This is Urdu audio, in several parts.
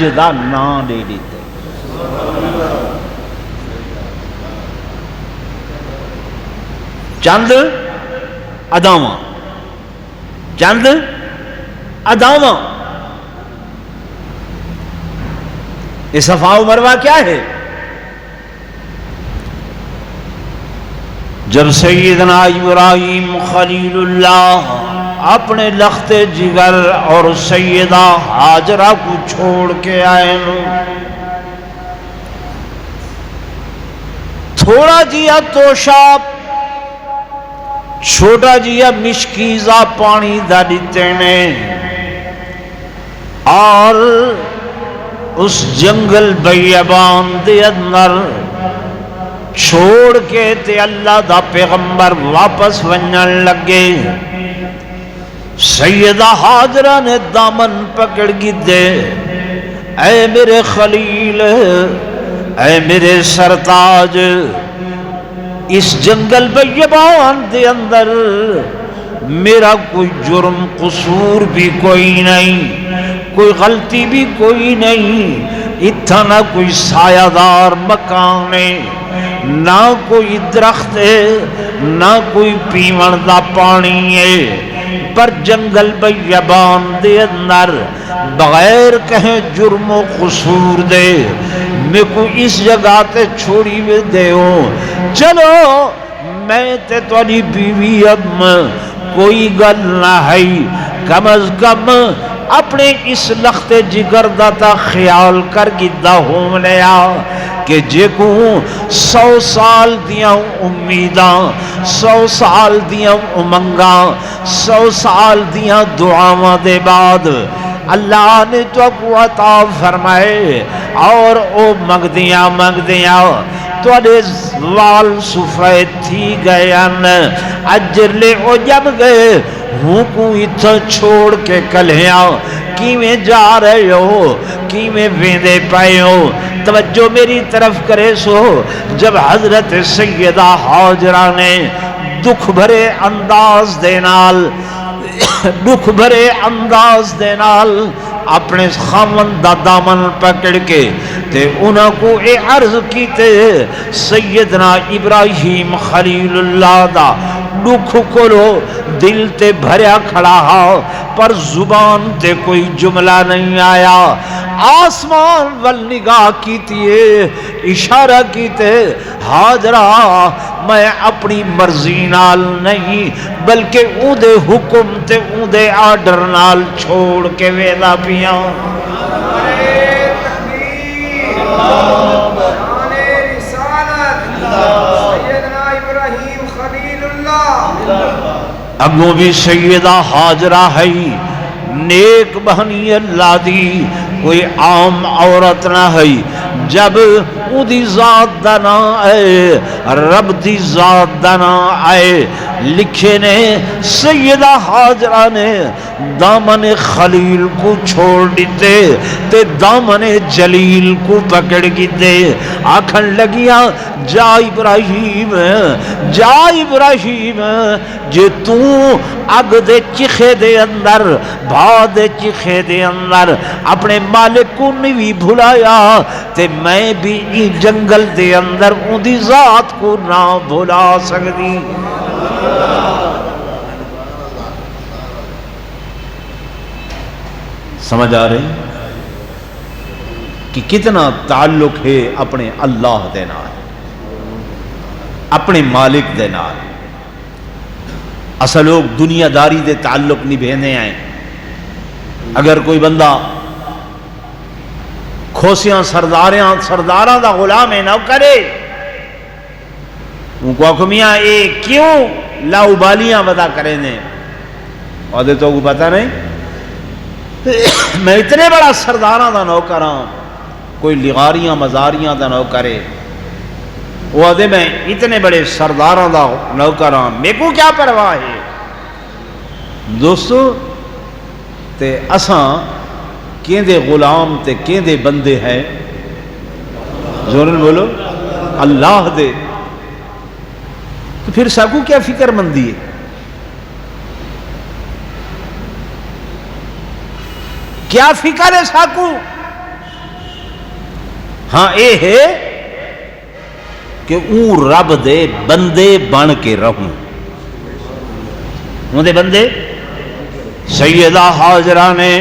حج دا نام لے لیتے. چند اداواں، چند اداواں. یہ صفا و مروہ کیا ہے؟ جب سیدنا ابراہیم خلیل اللہ اپنے لخت جگر اور سیدہ ہاجرہ کو چھوڑ کے آئے، تھوڑا جیا توشاب، چھوٹا جیا مشکیزہ پانی دا دیتے نے، اور اس جنگل بیابان دے اندر چھوڑ کے تے اللہ دا پیغمبر واپس ونجن لگے. سیدہ حاجرہ نے دامن پکڑ کی دے، اے میرے خلیل، اے میرے سرتاج، اس جنگل بیابان دے اندر میرا کوئی جرم قصور بھی کوئی نہیں، کوئی غلطی بھی کوئی نہیں. اتنا نہ کوئی سایہ دار مکان ہے، نہ کوئی درخت ہے، نہ کوئی پیون دا پانی ہے، پر جنگل بیابان دے اندر بغیر کہیں جرم و قصور دے میں کو اس جگہ تے چھوڑی میں دے ہوں. چلو میں تے تواڈی بیوی اب کوئی گل نہ ہے، کم از کم اپنے اس لخت جگر دا تا خیال کر گدہ ہوں لیا کہ جے کو 100 سال دیاں امیداں، 100 سال دیاں امنگاں، 100 سال دیاں دعاواں دے بعد اللہ نے تو کو عطا فرمائے، اور او مگدیاں توڑے وال سفید تھی گئے ان اجر لے او جب گئے ہوں کو اتھا چھوڑ کے کلہیاں کیویں جا رہے ہو، کیویں ویندے پائے ہو. توجہ میری طرف کرے سو. جب حضرت سیدہ حاجرہ نے دکھ بھرے انداز دے نال اپنے خاوند دا دامن پکڑ کے تے انہاں کو اے عرض کیتے، سیدنا ابراہیم خلیل اللہ دا دکھ کولو دل تے بھریا کھڑا ہا، پر زبان تے کوئی جملہ نہیں آیا. آسمان ول نگاہ کیتی، اشارہ کیتے، حاجرہ میں اپنی مرضی نال نہیں بلکہ اون دے حکم تے اون دے آرڈر نال چھوڑ کے ویلا پیاں. اگوں بھی سیدہ حاجرہ ہے، نیک بہنی اللہ دی، کوئی عام عورت نہ ہے. جب او دی ذات دا نا آئے، رب دی ذات دا نا آئے، لکھے نے سیدہ حاجرہ نے دامن خلیل کو چھوڑ دیتے تے دامن جلیل کو پکڑ کی دے. آکھن لگیاں جا ابراہیم، جا ابراہیم، جے تو اگ دے چیخے دے اندر، بھا دے چیخے دے اندر اپنے مالک کو نہیں بھلایا تے میں بھی ای جنگل دے اندر ان دی ذات کو نہ بھلا سکتی. سمجھ آ رہی کہ کتنا تعلق ہے اپنے اللہ دے نال، اپنے مالک دے نال. اصل لوگ دنیا داری دے تعلق نہیں بہنے آئے. اگر کوئی بندہ کھوسیاں سرداراں دا غلام ہے نہ کرے، ان کو حکمیاں اے کیوں لاؤبالیاں بتا کرے نے، اور تو کو پتہ نہیں میں اتنے بڑا سرداراں دا نوکر ہاں، کوئی لغاریاں مزاریاں دا نوکر ہے، وہ آدھے میں اتنے بڑے سرداراں دا نوکر ہاں، میں کو کیا پرواہ ہے. دوستو تے اساں کیندے غلام تے کیندے بندے ہیں؟ زورن بولو، اللہ دے. تو پھر ساکو کیا فکر مندی ہے؟ کیا فکر ہے ساکو؟ ہاں اے ہے کہ اون رب دے بندے بن کے رہوں، اون دے بندے۔ سیدہ حاجرہ نے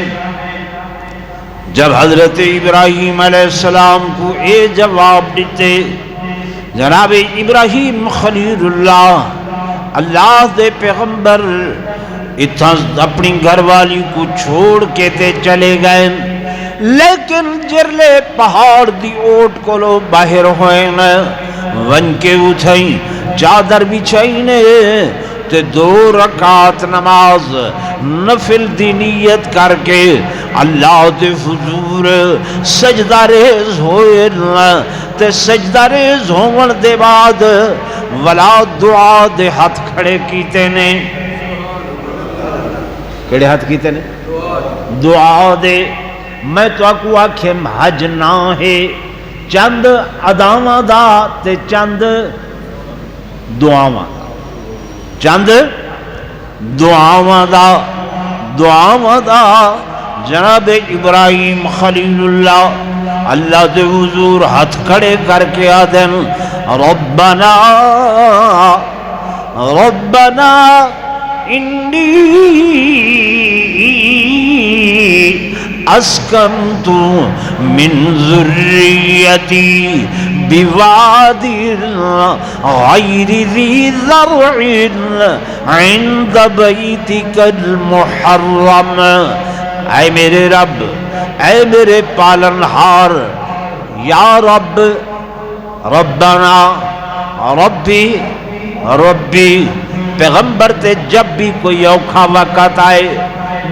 جب حضرت ابراہیم علیہ السلام کو اے جواب دیتے، جناب ابراہیم خلیل اللہ اللہ دے پیغمبر اتھا اپنی گھر والی کو چھوڑ کے تے چلے گئے، لیکن جرلے پہاڑ دی اوٹ کو لو باہر ہوئے نا ون کے اٹھائیں چادر بچھائینے تے 2 رکعت نماز نفل دی نیت کر کے اللہ دے حضور سجدہ ریز ہوئے تے سجدہ ریز ہون دے بعد ولا دعا دے ہاتھ کھڑے کیتے نے، کیڑے ہاتھ کیتے نے؟ دعا دے۔ میں تو آکو آکھے حج نہ ہے چند اداواں دا تے چند دعاواں، چند دعاواں دا، دعاواں دا۔ جناب ابراہیم خلیل اللہ اللہ دے حضور ہاتھ کھڑے کر کے آدن ربنا ربنا انی اسکنت من ذریتی بواد غیر ذی زرع عند بیتک المحرم۔ اے میرے رب، اے میرے پالنہار، یا رب، ربنا، ربی، ربی۔ پیغمبر تے جب بھی کوئی اوکھا وقت آئے،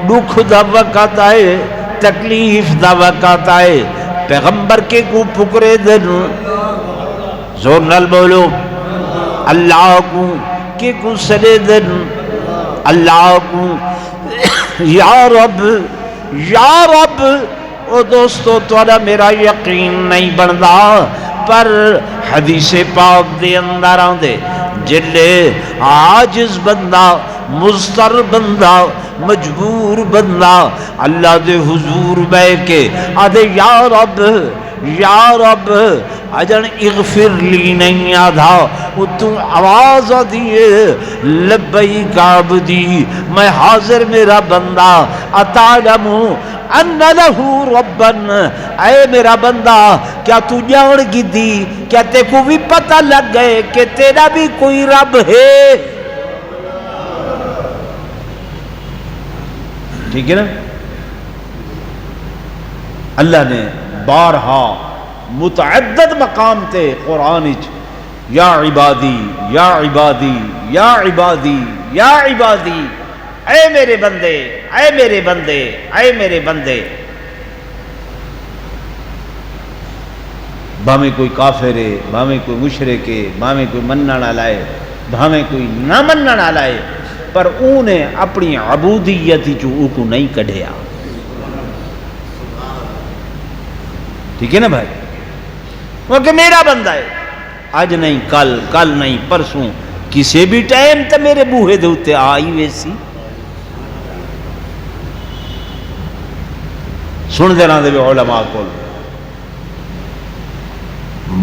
دکھ دا وقت آئے، تکلیف دا وقت آئے، پیغمبر کے کو پکرے دن زور نال بولو، اللہ کو کے کو سلے دن، اللہ کو یا رب، یا رب۔ او دوستو توڑا میرا یقین نہیں بندا، پر حدیث پاک دے اندر آندے جلے عاجز بندہ، مضطر بندہ، مجبور بندہ اللہ دے حضور بے کے آدھے یا رب، یا رب، اجن اغفر لی نہیں آدھا، تو آواز دیئے لبیک عبدی، میں حاضر میرا بندہ، اتعلمو ان لہو ربن، اے میرا بندہ کیا تو جان گی دی، کیا تے کو بھی پتہ لگ گئے کہ تیرا بھی کوئی رب ہے؟ ٹھیک ہے نا؟ اللہ نے بارہا متعدد مقام تے قرآن یا عبادی یا عبادی یا عبادی یا عبادی، اے میرے بندے، اے میرے بندے، اے میرے بندے۔ بھامیں کوئی کافر ہے، بھامیں کوئی مشرک ہے، بھامیں کوئی مننا نہ لائے، بھامیں کوئی نہ مننا نہ لائے، پر انہیں اپنی عبودیتی جو کو نہیں کڑھیا۔ ٹھیک ہے نا بھائی؟ وہ کہ میرا بندہ ہے، آج نہیں کل، کل نہیں پرسوں، کسی بھی ٹائم تے میرے بوہے دے اتے آئی ویسی۔ سن دینا دے علماء کو،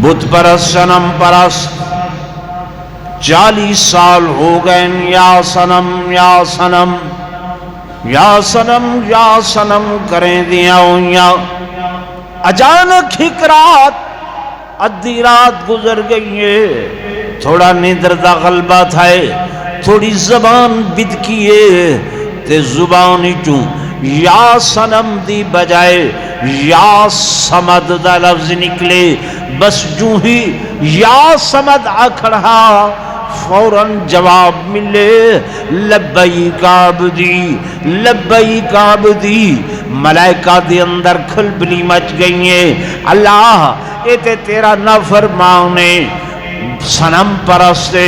بت پرست، صنم پرست 40 سال ہو گئے، یا صنم یا صنم یا صنم یا صنم کریں دیا ہوئیاں۔ اچانک ایک رات، ادھی رات گزر گئی ہے، تھوڑا نیندر دا غلبہ تھا، تھوڑی زبان بدکیے تے زبانی چوں یا صنم دی بجائے یا صمد دا لفظ نکلے، بس جو ہی یا صمد آکھڑا فوراً جواب ملے لبیک عبدی، لبیک عبدی۔ ملائکہ دے اندر کھلبلی مچ گئی ہیں، اللہ اے تے تیرا نافرمانے، صنم پرستے،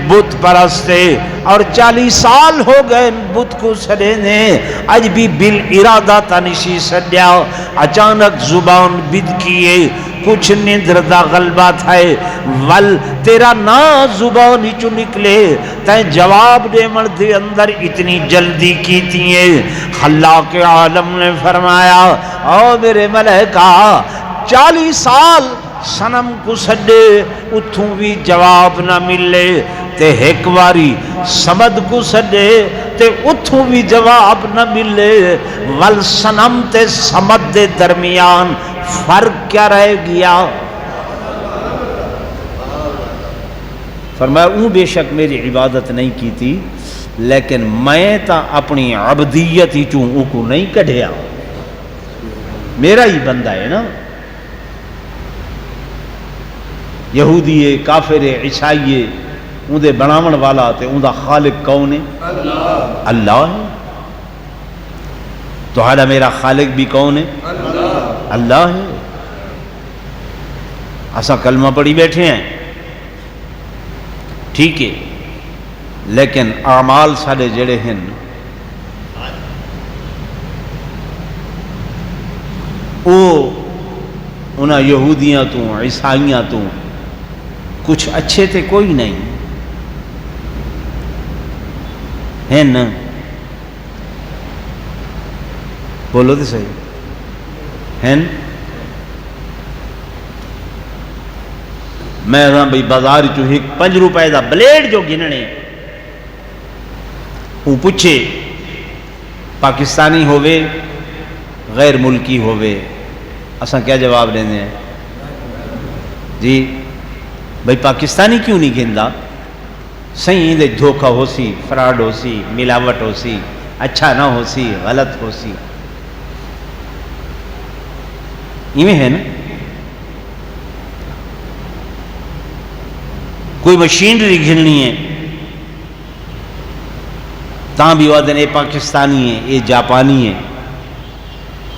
بت پرستے، اور 40 سال ہو گئے بت کو سڑینے، آج بھی بالارادہ تنشی سڑیا۔ اچانک زبان بد کیے، کچھ نیندر دا غلبہ تھا، ول تیرا نا زبانی چو نکلے، تین جواب دے مردے اندر اتنی جلدی کی تیئے۔ خلاق عالم نے فرمایا، او میرے ملائکہ، 40 سال سنم کو سڈے اتھوں بھی جواب نہ ملے تے ایک واری سمد کو سڈے تے اتھوں بھی جواب نہ ملے، ول سنم تے سمد دے درمیان فرق کیا رہ گیا؟ فرمایا اون بے شک میری عبادت نہیں کی تھی، لیکن میں تا اپنی عبدیت ہی چوں او کو نہیں کڑھیا، میرا ہی بندہ ہے نا۔ یہودی ہے، کافر ہے، عیسائی ہے، اون دے بناون والا تے اون دا خالق کون ہے؟ اللہ ہے۔ تو حالا میرا خالق بھی کون ہے؟ اللہ ہے۔ اسا کلمہ پڑھی بیٹھے ہیں ٹھیک ہے، لیکن اعمال سارے جڑے ہیں او انہاں یہودیاں تو عیسائیاں تو کچھ اچھے تے کوئی نہیں ہیں نا، بولو تو صحیح ہیں۔ میں رہا بھئی بازار چو ایک 5 روپے دا بلیڈ جو گننے وہ پوچھے پاکستانی ہوئے غیر ملکی ہوئے، اساں کیا جواب دینے ہیں؟ جی بھئی پاکستانی کیوں نہیں گندا؟ صحیح دے دھوکہ ہو سی، فراڈ ہو سی، ملاوٹ ہو سی، اچھا نہ ہو سی، غلط ہو سی، ایویں ہے نا۔ کوئی مشینری گھننی ہے تاں بھی وعدن اے پاکستانی ہے، اے جاپانی ہے،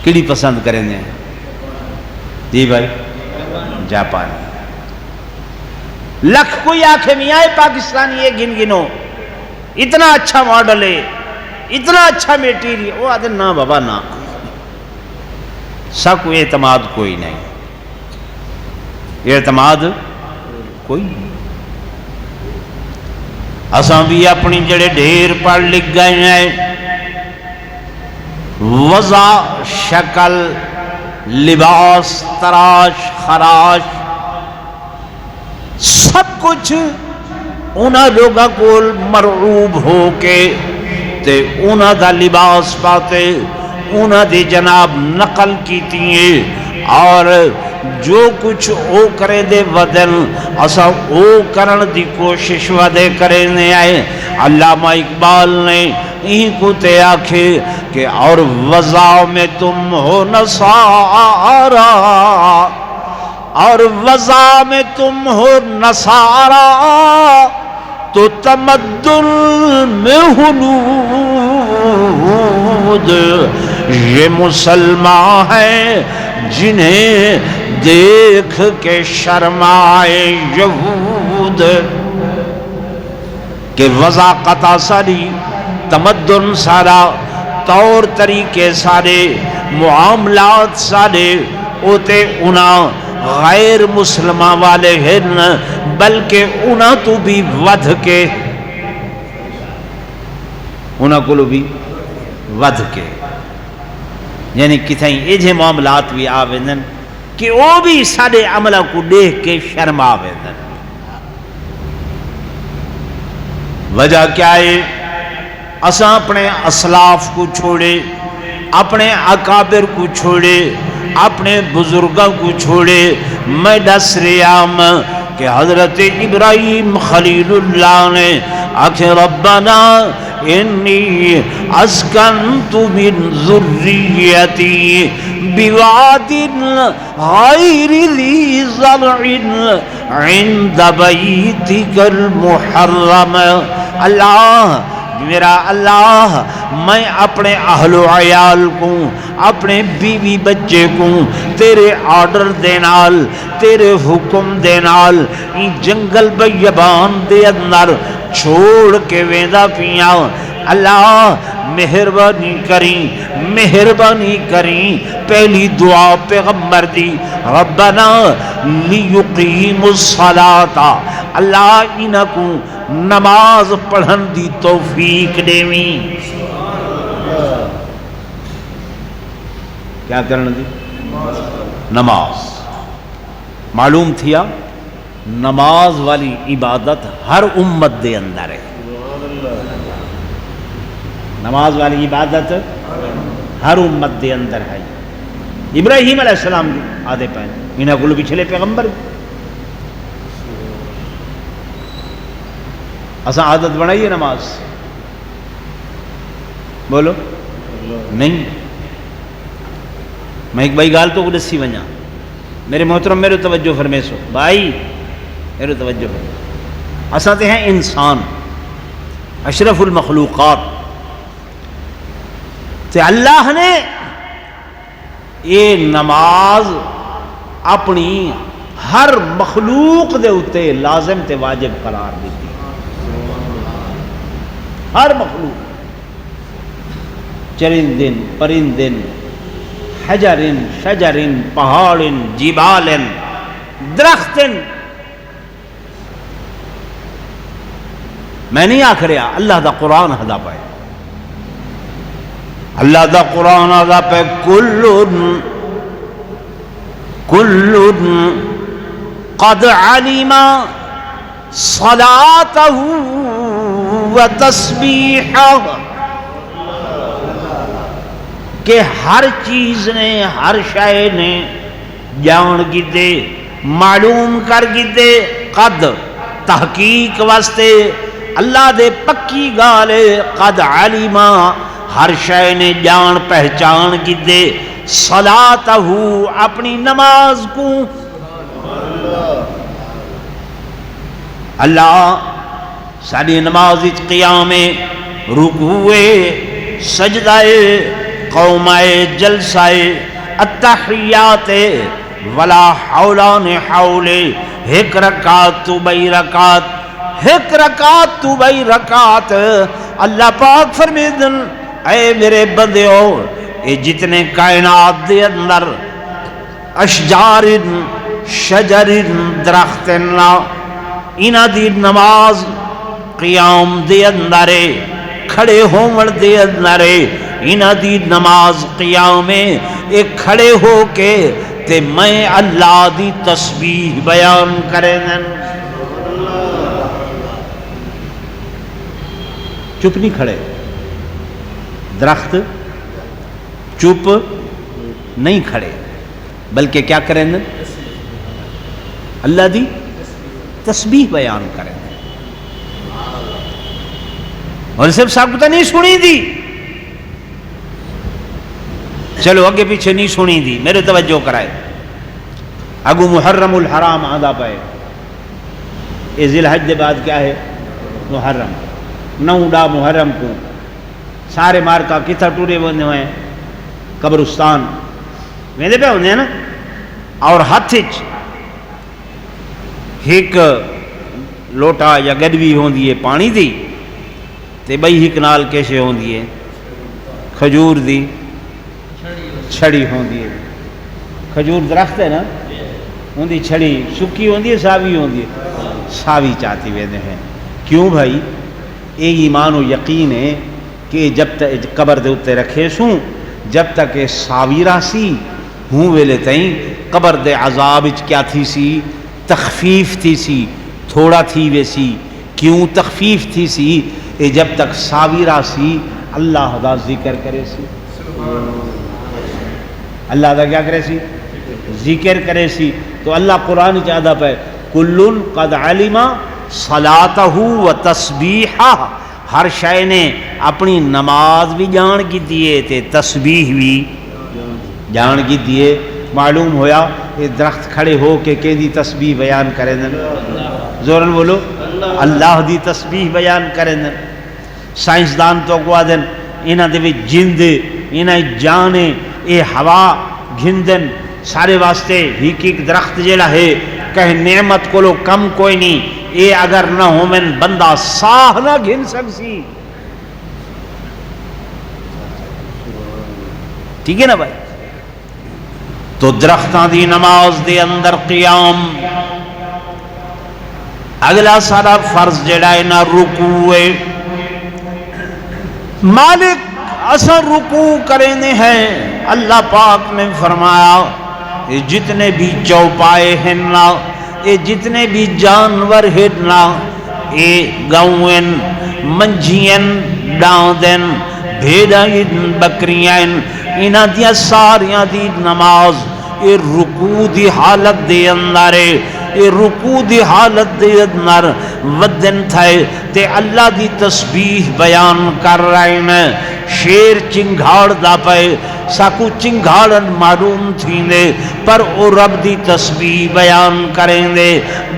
کیڑی پسند کریں دیں؟ جی بھائی جاپانی۔ لکھ کوئی آنکھیں میاں اے پاکستانی ہے گن گنو، اتنا اچھا ماڈل ہے، اتنا اچھا میٹیریل، وہ آدھے نا بابا نا، سا کوئی اعتماد کوئی نہیں، اعتماد کوئی نہیں۔ اساں بھی اپنی جڑے ڈھیر پڑھ لکھ گئے ہیں، وضع، شکل، لباس، تراش، خراش، سب کچھ انہاں لوگاں کو مرعوب ہو کے تے انہاں دا لباس پاتے انہاں دی جناب نقل کیتی ہیں، اور جو کچھ او کرے دے ودن اسا او کرن دی کوشش ودے کرے نے آئے۔ علامہ اقبال نے یہی کو تے آکھے کہ اور وضع میں تم ہو نصارا، اور وضع میں تم ہو نصارا تو تمدن میں ہنود، یہ مسلمان ہیں جنہیں دیکھ کے شرمائے یہود۔ کہ وضاقت ساری، تمدن سارا، طور طریقے سارے، معاملات سارے اوتے انہاں غیر مسلمان والے ہیں، بلکہ انہاں تو بھی ودھ کے، انہاں کو بھی ودھ کے، یعنی کتھائیں ایجے معاملات بھی آویدن کہ وہ بھی سارے عملہ کو دیکھ کے شرم آویدن۔ وجہ کیا ہے؟ اساں اپنے اسلاف کو چھوڑے، اپنے اکابر کو چھوڑے، اپنے بزرگوں کو چھوڑے۔ میں دس ریام کہ حضرت ابراہیم خلیل اللہ نے آکھے ربنا انی اسکنت من ذریتی بواد غیر ذی زرع عند بیتک المحرم۔ اللہ میرا اللہ، میں اپنے اہل و عیال کو، اپنے بیوی بچے کو تیرے آرڈر دینال، تیرے حکم دینال این جنگل بیابان دے اندر چھوڑ کے ویندہ پیاں۔ اللہ مہربانی کریں، مہربانی کریں۔ پہلی دعا پیغمبر دی ربنا لیقیم الصلاة، اللہ انہاں کو نماز پڑھن دی توفیق دیویں۔ کیا کرن دی؟ نماز۔ معلوم تھیا نماز والی عبادت ہر امت دے اندر ہے. نماز والی عبادت ہر امت دے اندر ہے. ابراہیم علیہ السلام بھی آدھے پہ انہیں کو پچھلے پیغمبر اساں عادت بنائیے نماز بولو نہیں. میں ایک بھائی گال تو دسی ونجا میرے محترم میرے توجہ فرمے سو بھائی میرے توجہ فرمے اساں تے ہیں انسان اشرف المخلوقات تے اللہ نے یہ نماز اپنی ہر مخلوق دے اتے لازم تے واجب قرار دیتی. ہر مخلوق چرندن پرندن حجرن شجرن پہاڑن جبالن درختن. میں نہیں آکھ رہا اللہ دا قرآن ہدا پائے اللہ دا قرآن ہدا پہ کل قد علم صلاته و تسبیحہ کہ ہر چیز نے ہر شے نے جان گیتے معلوم کر گیتے قد تحقیق واسطے اللہ دے پکی گالے قد علما ہر شے نے جان پہچان گیتے صلاتہ اپنی نماز کو. اللہ ساری نماز قیام رکوع سجدہ قومائے جلسائے التحیات ولا حولان حول ایک رکعت تو بئی رکعت ایک رکعت تو بئی رکعت. اللہ پاک فرمیدن اے میرے بندیو اے جتنے کائنات دے اندر اشجار شجر درخت انہ دی نماز قیام دے اندرے کھڑے ہون دے اندرے انہ دی نماز قیام ایک کھڑے ہو کے تے میں اللہ دی تسبیح بیان کریں. چپ نہیں کھڑے درخت چپ نہیں کھڑے بلکہ کیا کریں اللہ دی تسبیح بیان کریں. اور صرف ساکتہ نہیں سنی دی چلو اگے پیچھے نہیں سنی دی میرے توجہ کرائے اگو محرم الحرام آدھا پائے یہ ذی الحج دے بعد کیا ہے محرم نو ڈا محرم کو سارے مارکا کتھا ٹورے بندے ہوئے قبرستان میرے پہ ہوندے ہیں نا اور ہاتھ ایک لوٹا یا گڈوی ہوندی ہے پانی دی تے بئی ایک نال کیسے ہوندی ہے کھجور دی چھڑی ہوندی ہے. کھجور درخت ہے نا ہوندی چھڑی سکی ہوندی ہے ساوی ہوندی ہے ساوی چاہتی ویدے ہیں. کیوں بھائی ایک ایمان و یقین ہے کہ جب تک قبر دے اتے رکھے سوں جب تک ساوی راسی ہوں ویلے تائیں قبر دے عذاب کیا تھی سی تخفیف تھی سی تھوڑا تھی ویسی. کیوں تخفیف تھی سی اے جب تک ساوی راسی اللہ دا ذکر کرے سی اللہ دا کیا کرے سی ذکر کرے سی. تو اللہ قرآن چاہتا پہ کلن قد علم صلاتہ و تسبیحہ ہر شے نے اپنی نماز بھی جان کی دیئے تے تسبیح بھی جان کی دیئے. معلوم ہویا یہ درخت کھڑے ہو کے دی تسبیح بیان کریں زورن بولو اللہ دی تسبیح بیان کریں. سائنسدان تو کو آدن انہاں دے بھی جند انہاں جانے اے ہوا گھندن سارے واسطے ایک ایک درخت جیلا ہے کہ نعمت کو لو کم کوئی نہیں اے اگر نہ ہو من بندہ ساہ نہ گھن سکسی. ٹھیک ہے نا بھائی. تو درختاں دی نماز دے اندر قیام. اگلا سارا فرض جڑا ہے نا رکوع ہے. مالک اثر رکوع کرنے ہیں اللہ پاک نے فرمایا یہ جتنے بھی چوپائے ہیں نا، یہ جتنے بھی جانور ہیں نا، یہ گاؤں منجھین ڈاندن بھیڑائن بکریاں، انہاں دیا ساریاں دی نماز یہ رکوع دی حالت دے اندر ہے، یہ رکوع دی حالت دے اندر ودن تھائے تے اللہ دی تسبیح بیان کر رہے ہیں۔ شیر چنگھاڑ دا پے ساکو چنگھاڑن معلوم تھیں دے پر او رب دی تسبیح بیان کریں دے،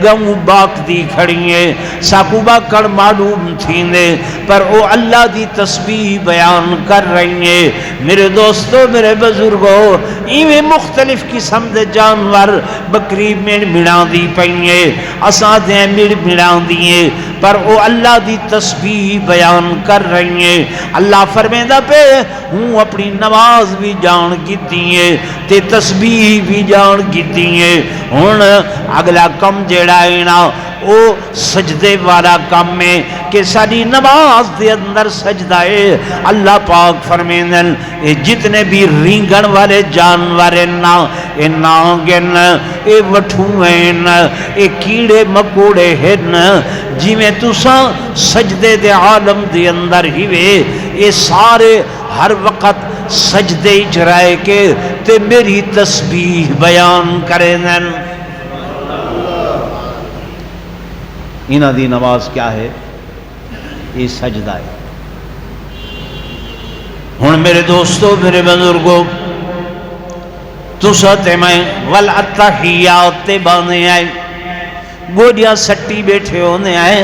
گاؤں باک دی کھڑیے ساکو باکڑ معلوم تھیں دے پر او اللہ دی تسبیح بیان کر رہی ہیں۔ میرے دوستو میرے بزرگو، ایویں مختلف قسم دے جانور بکری مڑ مڑان دی پئیے، اساں دے مڑ مڑان دیئے پر او اللہ دی تسبیح بیان کر رہی ہیں۔ اللہ فرمیندہ پہ ہوں اپنی نماز بھی جان کی دیئے تے تسبیح بھی جان کی دیئے۔ ہون اگلا کم جیڑا ہے نا او سجدے والا کم میں کہ ساری نماز دے اندر سجدہ ہے۔ اللہ پاک فرمیندن اے جتنے بھی رینگن والے جانور نا، اے نانگن، اے وٹھوئن، اے کیڑے مکوڑے ہن، جی میں تساں سجدے دے عالم دے اندر ہی وے، اے سارے ہر وقت سجدے اجرائے کے تے میری تسبیح بیان کریں۔ انہاں دی نماز کیا ہے؟ یہ سجدہ ہے۔ ہن میرے دوستو میرے بزرگو، تساں تے میں والاتحیات تے بانے آئے، گوڑیاں سٹی بیٹھے ہونے آئے۔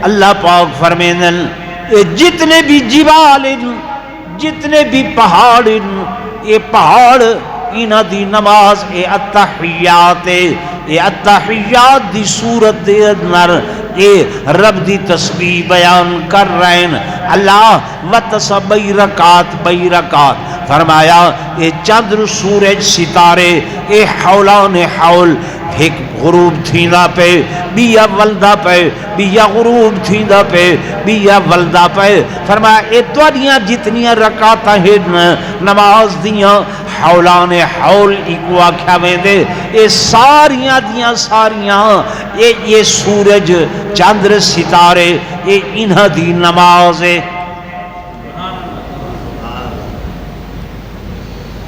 اللہ پاک فرمیندن اے جتنے بھی جبال جتنے بھی پہاڑ، یہ پہاڑ انہاں دی نماز اے التحیات، اے التحیات دی صورت دے اندر اے رب دی تسبیح بیان کر رہے ہیں۔ اللہ وَتَسَ بَيْرَكَاتِ فرمایا اے چندر سورج ستارے اے حولان حول ایک غروب تھیندا پہ بیا ولدہ پہ، بیا غروب تھیندا پہ بیا ولدہ پہ۔ فرمایا اے توڑیاں جتنیاں رکعتاں ہیں نماز دیاں حولان حول ایکو آکھیا میں دے، اے ساریاں دیاں ساریاں یہ سورج چندر ستارے اے انہاں دی نماز ہے۔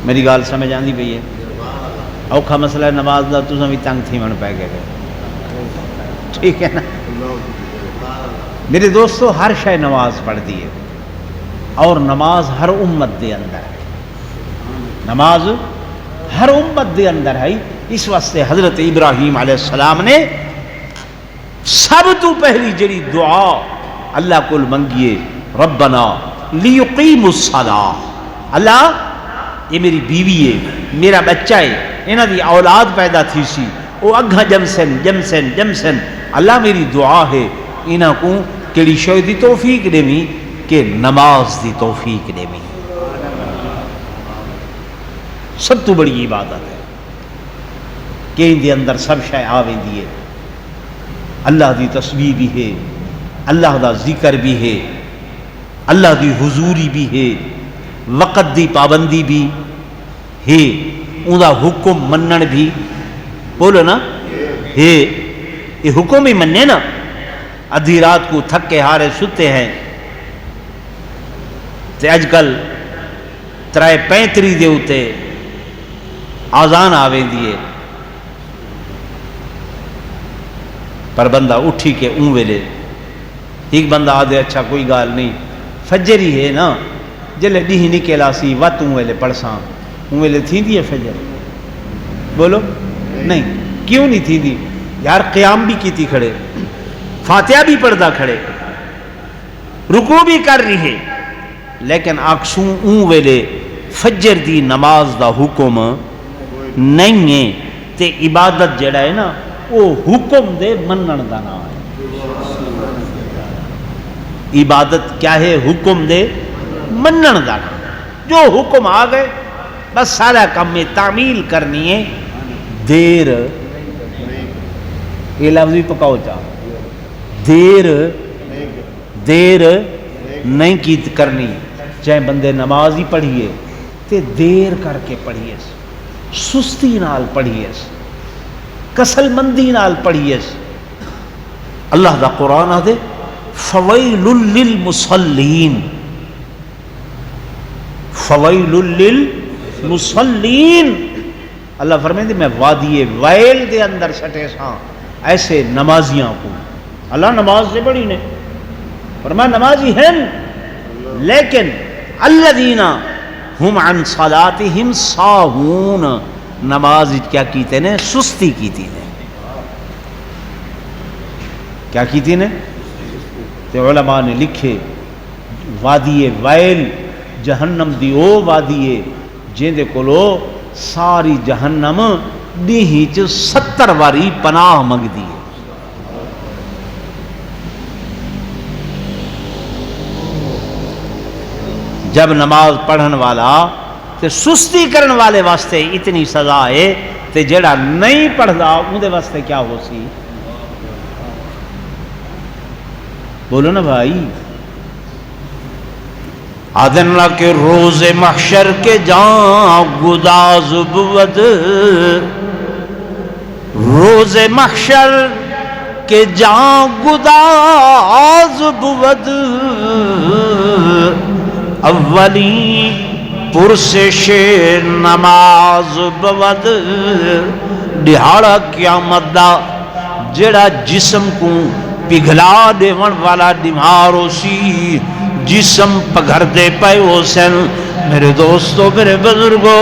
میری گال سمجھ آندی پئی ہے؟ اوکھا مسئلہ ہے نماز دا، تساں بھی تنگ تھی من پہ گئے، ٹھیک ہے نا؟ میرے دوستو ہر شے نماز پڑھ دی ہے، اور نماز ہر امت دے اندر ہے، نماز ہر امت دے اندر ہے۔ اس واسطے حضرت ابراہیم علیہ السلام نے سب تو پہلی جڑی دعا اللہ کو منگیے، ربنا لیقیموا الصلاۃ، اللہ یہ میری بیوی ہے، میرا بچہ ہے، انہاں دی اولاد پیدا تھی سی، وہ اگھا جمسن، اللہ میری دعا ہے انہاں کو کیڑی شے دی توفیق دیویں کہ نماز دی توفیق دیویں۔ سب تو بڑی عبادت ہے کہ ان دے اندر سب شے آویندی ہے، اللہ دی تسبیح بھی ہے، اللہ دا ذکر بھی ہے، اللہ دی حضوری بھی ہے، وقت دی پابندی بھی ہے، ان دا حکم منن بھی، بولو نا ہے، یہ حکم ہی مننے نا۔ ادھی رات کو تھکے ہارے ستے ہیں تے اج کل 3:35 دے اتے آزان آویں دیئے، پر بندہ اٹھی کے اون ویلے ایک بندہ آدھے اچھا کوئی گال نہیں، فجر ہی ہے نا، جلے ڈیہی نکلا سی وات اون ویلے پڑھساں، اون ویلے تھی دی ہے فجر؟ بولو نہیں، کیوں نہیں تھی دی؟ یار قیام بھی کیتی کھڑے، فاتحہ بھی پڑھدا کھڑے، رکوع بھی کر رہی ہے، لیکن آکسوں اون ویلے فجر دی نماز دا حکم نہیں ہے، تے عبادت جڑا ہے نا وہ حکم دے منن دا نام ہے۔ عبادت کیا ہے؟ حکم دے منن دا نام، جو حکم آ گئے بس سارا کام میں تعمیل کرنی ہے، دیر یہ لفظ بھی پکاؤ چاہو، دیر نہیں کی کرنی، چاہے بندے نماز ہی پڑھیے تے دیر کر کے پڑھیے، سستی نال پڑھیے، کسل مندی نال پڑھیے۔ اللہ دا قرآن آدھے فویل للمصلین، فویل للمصلین، اللہ فرمائے میں وادی ویل دے اندر سٹے ساں ایسے نمازیاں کو۔ اللہ نماز سے بڑی نے فرمایا نمازی ہیں، لیکن الذین ہم عن صلاتہم ساہون، نماز کیا کیتے نے؟ سستی کیتی نے۔ کیا کیتی نے؟ تے علماء نے لکھے وادی ویل جہنم دی او وادی ہے جن دے کولو ساری جہنم دیہی چ 70 واری پناہ منگدی ہے۔ جب نماز پڑھن والا تے سستی کرن والے واسطے اتنی سزا ہے تے جڑا نہیں پڑھدا اون دے واسطے کیا ہو سی؟ بولو نا بھائی۔ آدن کے روز محشر کے جان گداز بود، روز محشر کے جان گداز بود، اولی پرسش نماز بود، دہاڑا قیامت دا جڑا جسم کو پگھلا دیون والا دمارو سی، جسم پگھر دے پائے ہو سن۔ میرے دوستو، میرے بزرگو،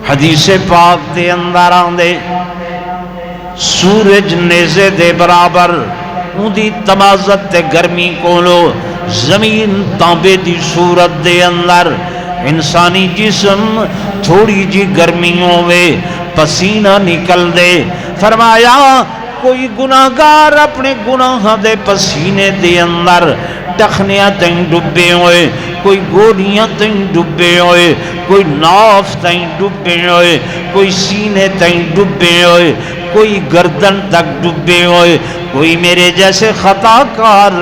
حدیث پاک دے اندر آندے سورج نیزے دے برابر اون دی تمازت تے گرمی کولو زمین تانبے دی صورت دے اندر انسانی جسم تھوڑی جی گرمی ہوئے پسینہ نکل دے۔ فرمایا کوئی گناہگار اپنے گناہ دے پسینے دے اندر ٹخنیاں تین ڈبے ہوئے، کوئی گولیاں تین ڈبے ہوئے، کوئی ناف تین ڈبے ہوئے، کوئی سینے تین ڈبے ہوئے، کوئی گردن تک ڈبے ہوئے، کوئی میرے جیسے خطا کار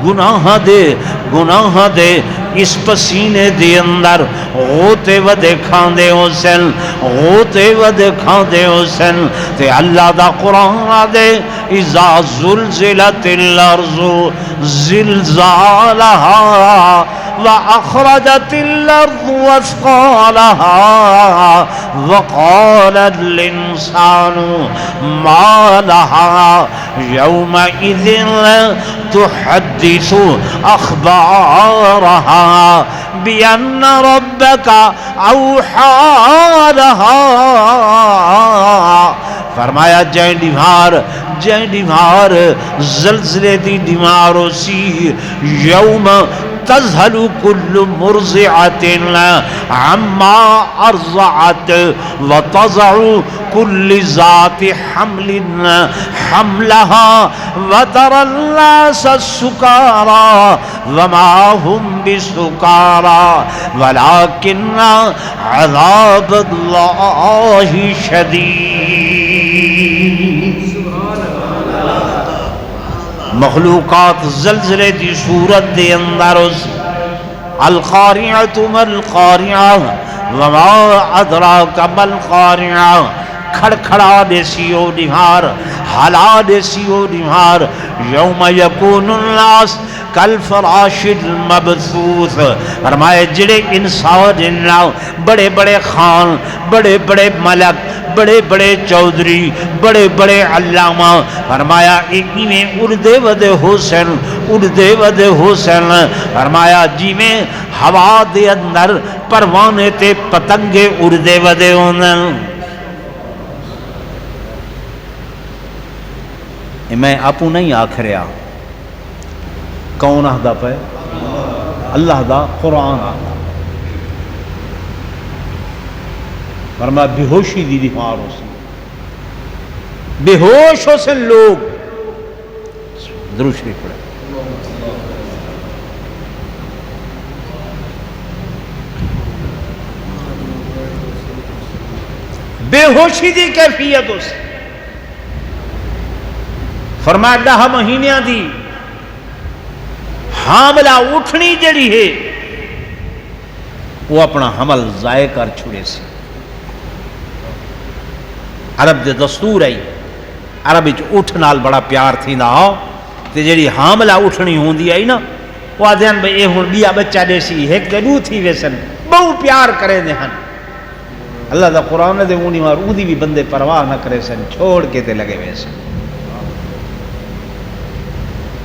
گناہ دے اس پسینے دے اندر غوطے ودے کھاندے ہو سن، غوطے ودے کھاندے ہو سن۔ تے اللہ دا قرآن دے اذا زلزلت الارض زلزالہا وَأَخْرَجَتِ الْأَرْضُ وَأَثْقَالَهَا وَقَالَ الْإِنسَانُ مَا لَهَا يَوْمَئِذٍ تُحَدِّثُ أَخْبَارَهَا بِأَنَّ رَبَّكَ أَوْحَى لَهَا۔ فرمایا جائیں ڈیمار زلزلے دی ڈیمارو سی، یوم تذہل کل مرضعۃ عما ارضعت وتضع کل ذات حمل حملها وترى الناس سکارى وما هم بسکارى ولكن عذاب اللہ شدید۔ مخلوقات زلزلے دی صورت دے اندر القارعۃ ما القارعۃ وما ادراک ما القارعۃ، کھڑکھڑا دے سیو ڈیمار، ہلا دے سیو ڈیمار، یوم یکون الناس کالفراش المبثوث۔ فرمائے جڑے انسان بڑے بڑے خان، بڑے بڑے ملک، بڑے بڑے چودھری، بڑے بڑے علامہ، فرمایا ایک میں اڑدے ودے حسین، اڑدے ودے حسین، فرمایا جی میں ہوا دے اندر پروانے تے پتنگے اڑدے ودے ہونے۔ میں اپو نہیں آکھ رہا، کون آہدہ پہ؟ اللہ دا قرآن آہدہ۔ فرمایا بے ہوشی دی دیمار ہو سی، بے ہوش ہو سے لوگ۔ درود شریف پڑھے۔ بے ہوشی دی کیفیت ہو سی۔ فرمایا 10 مہینیاں دی حاملہ اٹھنی جڑی ہے وہ اپنا حمل ضائع کر چھوڑے سی۔ عرب دے دستور ہے عرب اٹھ نال بڑا پیار تھیندا ہو تے جڑی حاملہ اٹھنی ہوندی ہے نا وہ آدھن بھئی اے ہن بیا بچہ دے سی ایک تے دو تھی ویسن بہو پیار کرے دے ہن اللہ دا قرآن دے اونی مار اودی بھی بندے پرواہ نہ کرے سن چھوڑ کے تے لگے ویسن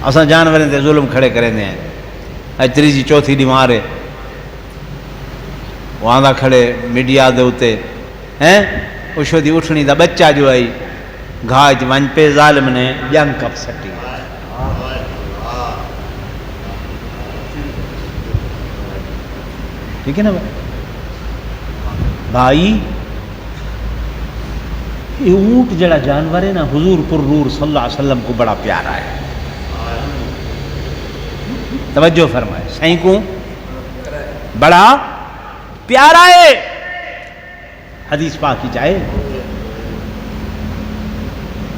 اساں جانوریں تے ظلم کھڑے کرے دے ہیں اج تیسری چوتھی بیمار ہے وہاں دا کھڑے میڈیا دے اوتے ہیں اوشو دی اٹھنی دا بچہ جو آئی گھاج ون پہ ظالم نے جنگ کپ سٹی ٹھیک ہے نا بھائی یہ اونٹ جڑا جانور ہے نا حضور پر نور صلی اللہ علیہ وسلم کو بڑا پیارا ہے توجہ فرمائے سائیں کو بڑا پیارا ہے حدیث پاک کی جائے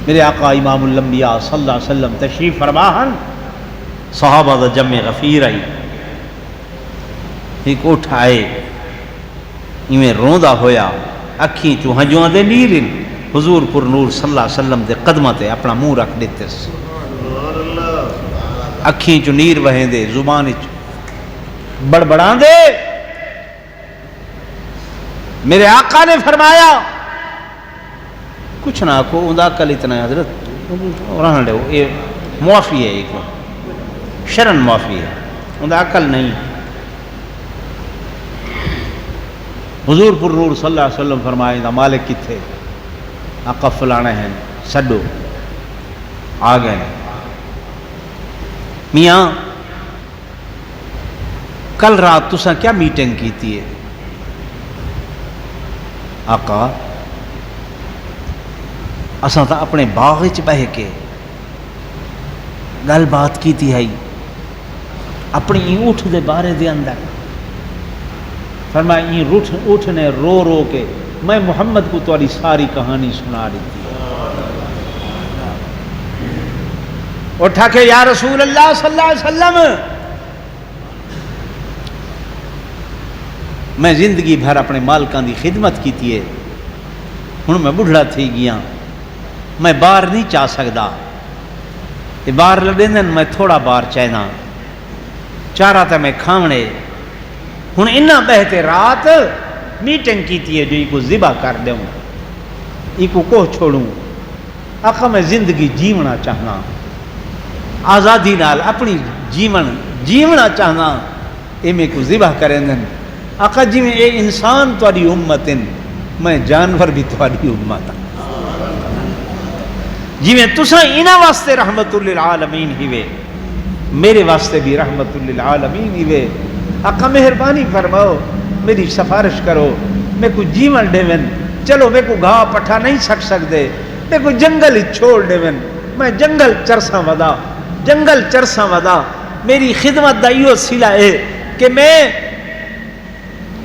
میرے آقا امام الانبیاء صلی اللہ علیہ وسلم تشریف فرماہن صحابہ دا جمع غفیر آئی ایک اٹھ آئے ایویں روندا ہویا اکھیں چوں ہنجواں دے نیرن حضور پر نور صلی اللہ علیہ وسلم دے قدمہ تے اپنا منہ رکھ دیتے اکھیں چوں نیر وہیں دے زبان بڑبڑاں دے میرے آقا نے فرمایا کچھ نہ کو اندہ کل اتنا ہے حضرت رہن لے یہ معافی ہے ایک شرن معافی ہے اندہ عقل نہیں حضور پر نور صلی اللہ علیہ وسلم فرمائے دا مالک کتھے آقا فلانے ہیں سڈو آ گئے میاں کل رات تساں کیا میٹنگ کی تھی ہے آقا اساں تا اپنے باغ چ بہ کے گل بات کی تھی ہے اپنی اٹھ دے بارے دے اندر فرمایا اٹھ نے رو رو کے میں محمد کو تاری ساری کہانی سنا رہی تھی اٹھا کے یا رسول اللہ صلی اللہ علیہ وسلم میں زندگی بھر اپنے مالکان دی خدمت کی تھی ہے ہن میں بڑھڑا تھی گیا میں باہر نہیں چاہ سکتا یہ باہر لڑیں میں تھوڑا باہر چاہنا چاہ رہا تھا میں کھاونے ہن انہاں بہتے رات میٹنگ کی تھی ہے جو کو ذبح کر دوں کو چھوڑوں آقا میں زندگی جیونا چاہنا آزادی نال اپنی جیونا چاہنا اے میں کو ذبح کریں دن آقا جی میں اے انسان تاری امت میں جانور بھی تاری امت جی میں تساں انہاں واسطے رحمت للعالمین ہی میرے واسطے بھی رحمت للعالمین ہی آقا مہربانی فرماؤ میری سفارش کرو میں کو جیون ڈیون چلو میں کو گھا پٹھا نہیں سک سکتے میں کو جنگل ہی چھوڑ ڈیون میں جنگل چرساں ودا میری خدمت دا ایو سلا ہے کہ میں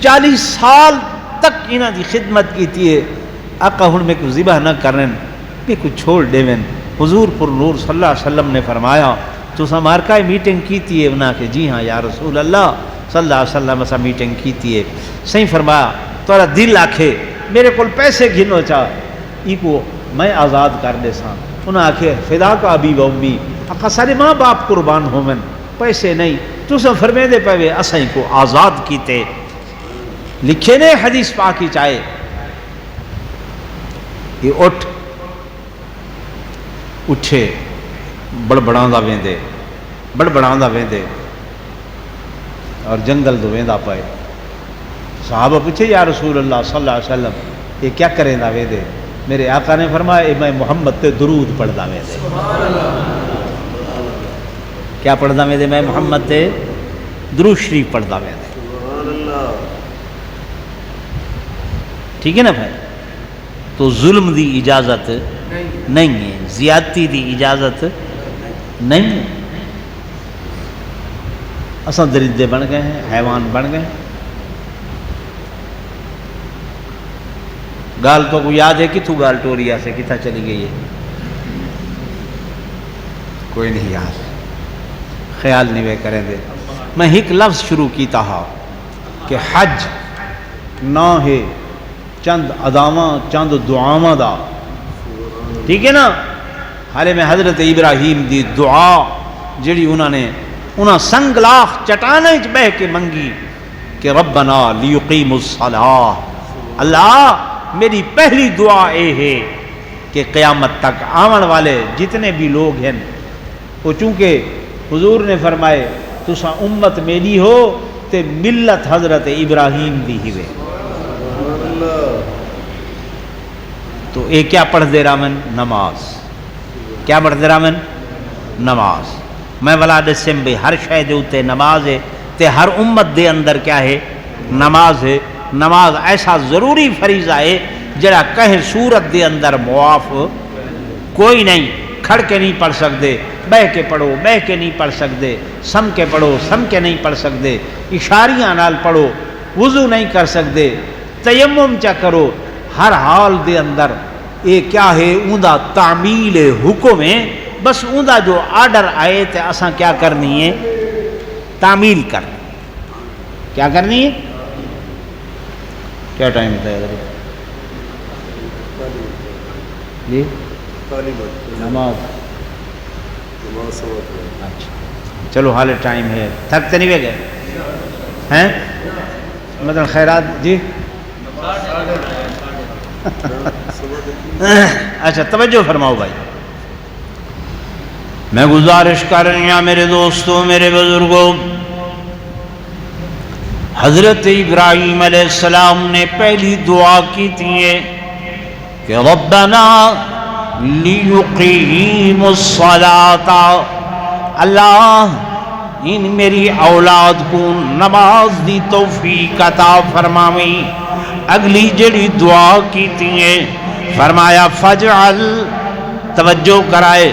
40 سال تک انہاں دی خدمت کی تھی ہے آقا ہن میں کو ذبح نہ کرن میں کو چھوڑ ڈیون حضور پر نور صلی اللہ علیہ وسلم نے فرمایا تو سمارکہ میٹنگ کی تھی ہے انہاں کہ جی ہاں یا رسول اللہ صلی اللہ علیہ وسلم اسا میٹنگ کی تھی ہے صحیح فرمایا تورا دل آکھے میرے کول پیسے گھنو چاہ کو میں آزاد کر دے ساں انہاں آکھے فدا کا ابی و امی آقا سارے ماں باپ قربان ہومن پیسے نہیں تو سا فرمے دے پہوے اساں کو آزاد کیتے لکھے نے حدیث پاکی چاہے یہ اٹھے بڑبڑاندہ ویندے اور جنگل دو ویندہ پائے صحابہ پوچھے یا رسول اللہ صلی اللہ علیہ وسلم یہ کیا کریں دا ویندے میرے آقا نے فرمایا میں محمد تے درود پڑھ دا ویندے کیا پڑھ دا ویندے میں محمد تے درود شریف پڑھ دا ویندے ٹھیک ہے نا بھائی تو ظلم دی اجازت نہیں ہے زیادتی دی اجازت نہیں ہے اساں درندے بن گئے ہیں حیوان بن گئے ہیں گال تو کو یاد ہے کتھوں گال ٹوریا سے کتھا چلی گئی ہے کوئی نہیں یاد خیال نہیں وے کریں دے میں ایک لفظ شروع کیتا ہا کہ حج نہ ہے چند اداواں چند دعاواں دا ٹھیک ہے نا. حالے میں حضرت ابراہیم دی دعا جڑی انہاں سنگ لاخ چٹاناں وچ بہ کے منگی کہ ربنا لیقیموا الصلاۃ. اللہ میری پہلی دعا اے ہے کہ قیامت تک آون والے جتنے بھی لوگ ہیں وہ چونکہ حضور نے فرمائے تساں امت میری ہو تے ملت حضرت ابراہیم دی ہی وے. تو اے کیا پڑھ دے رامن؟ نماز. کیا پڑھ دے رامن؟ نماز. میں ولا دسم بے ہر شے دے اوتے نماز ہے تے ہر امت دے اندر کیا ہے؟ نماز ہے. نماز ایسا ضروری فریضہ ہے جڑا کہیں صورت دے اندر معاف کوئی نہیں. کھڑ کے نہیں پڑھ سکتے، بہ کے پڑھو بہ کے نہیں پڑھ سکتے، سم کے پڑھو سم کے نہیں پڑھ سکتے، اشاریاں نال پڑھو، وضو نہیں کر سکتے، تیمم چا کرو. ہر حال دے اندر یہ کیا ہے؟ اوندا تعمیل حکم ہے. بس اوندا جو آرڈر آئے تے اساں کیا کرنی ہے؟ تعمیل کرنی. کیا کرنی ہے؟ کیا ٹائم ہوتا ہے جی؟ نماز. اچھا چلو حال ٹائم ہے. تھکتے نہیں گئے ہیں؟ مطلب خیرات جی. اچھا توجہ فرماؤ بھائی. میں گزارش کر رہی ہوں میرے دوستوں میرے بزرگوں، حضرت ابراہیم علیہ السلام نے پہلی دعا کی تھی کہ ربنا لیقیموا الصلاۃ. اللہ ان میری اولاد کو نماز دی توفیق عطا فرماویں. اگلی جڑی دعا کی تھی فرمایا فجعل، توجہ کرائے،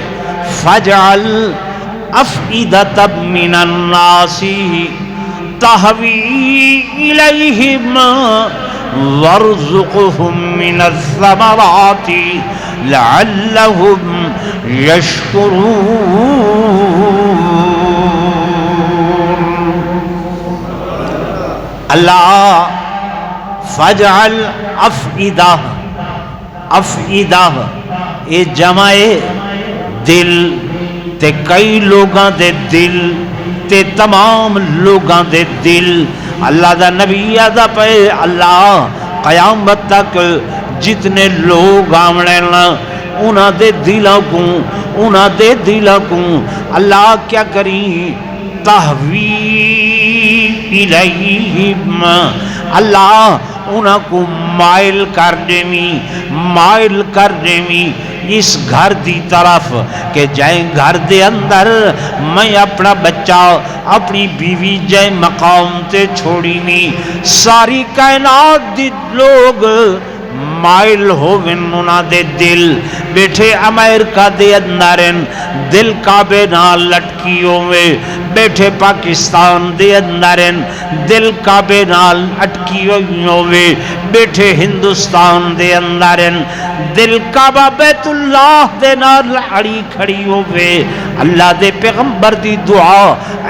فجعل افئدۃ من الناس تہوی الیہم وارزقہم من الثمرات لعلہم یشکرون. اللہ فجعل افئدہ، افئدہ اے جمع دل تے کئی لوگاں دے دل تے تمام لوگاں دے دل. اللہ دا نبی آدھا پہ اللہ قیامت تک جتنے لوگ آمنے انہاں دے دلوں کو، انہاں دے دلوں کو اللہ کیا کریں؟ تہوی الیہم، اللہ انہاں کو مائل کر دیمی، مائل کر دیمی اس گھر دی طرف کہ جائیں گھر دے اندر میں اپنا بچہ اپنی بیوی جائیں مقام تے چھوڑی می. ساری کائنات دی لوگ مائل ہوون انہاں دے دل. بیٹھے امریکہ دے اندرن دل کعبے نال لٹکی ہوئے، بیٹھے پاکستان دے اندرن دل کعبے نال اٹکی ہوئے، بیٹھے ہندوستان دے اندرن دل کعبہ بیت اللہ دے نال اڑی کھڑی ہوئے. اللہ دے پیغمبر دی دعا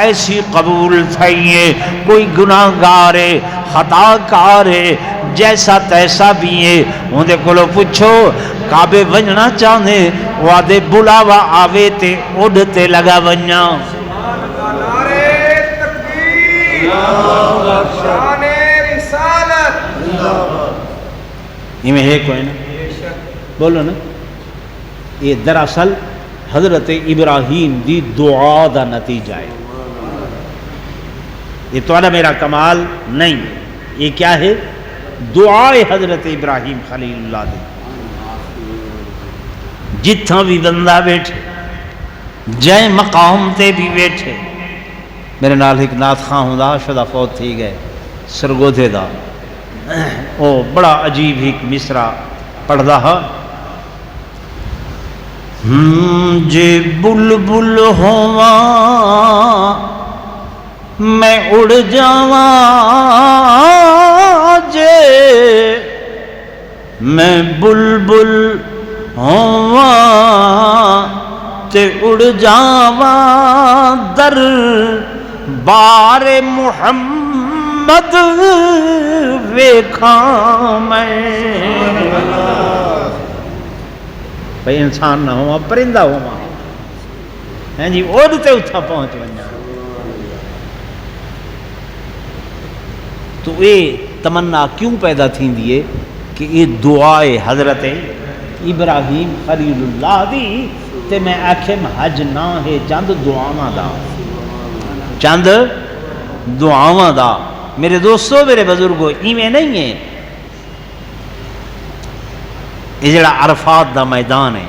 ایسی قبول تھائیے. کوئی گناہگار ہے، خطا کار ہے، جیسا تیسا بھی ہے، ان دے کولو پوچھو کعبے ونجنا چاہنے وعدے بلاوا آوے تے اڑتے لگا ونجا. یہ ہے کوئی نا بولو نا. یہ دراصل حضرت ابراہیم دی دعا دا نتیجہ ہے. یہ تو میرا کمال نہیں، یہ کیا ہے؟ دعائے حضرت ابراہیم خلیل اللہ دی. جتھاں بھی بندہ بیٹھے، جائیں مقام تے بھی بیٹھے. میرے نال ایک نعت خواں ہوندا شدہ فوت تھی گئے سرگودھے دا، او بڑا عجیب ایک مصرع پڑھدا ہا. جے بلبل ہوواں میں اڑ جاواں، جے میں بلبل ہوواں تے اڑ جاواں در بار محمد ویکھاں میں. بھئی انسان نہ ہوا پرندہ ہوا ہیں جی اوڑتے اتھا پہنچ ونجا تو یہ تمنا کیوں پیدا تھی دیئے کہ یہ دعائے حضرت ابراہیم خلیل اللہ دی تے میں آکھیں حج نہ ہے چند دعاواں دا چند دعاواں دا میرے دوستو میرے بزرگو ایویں نہیں ہے یہ جڑا عرفات دا میدان ہے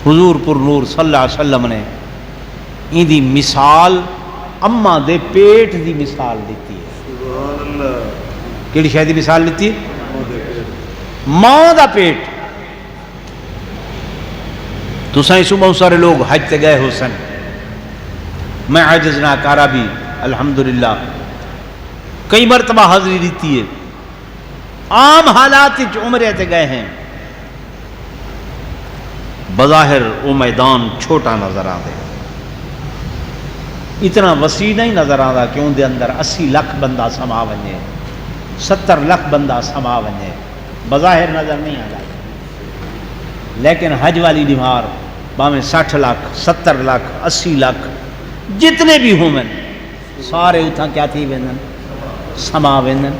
حضور پر نور صلی اللہ علیہ وسلم نے این دی مثال اماں دے پیٹ دی مثال دیتی ہے سبحان اللہ کیڑی شاید دی مثال دیتی ہے ماں دا پیٹ تو سائیں سو بہت سارے لوگ حج تے گئے ہو سن میں عاجز نہ کارا بھی الحمدللہ کئی مرتبہ حاضری دیتی ہے عام حالات عمرے تے گئے ہیں بظاہر وہ میدان چھوٹا نظر آ دے اتنا وسیع نہیں نظر آتا کہ ان دے اندر 80 لاکھ بندہ سما ونجے 70 لاکھ بندہ سما ونجے بظاہر نظر نہیں آتا لیکن حج والی دیوار باویں 60 لاکھ 70 لاکھ 80 لاکھ جتنے بھی ہوں میں سارے اتھا کیا تھی ویندن سما ویندن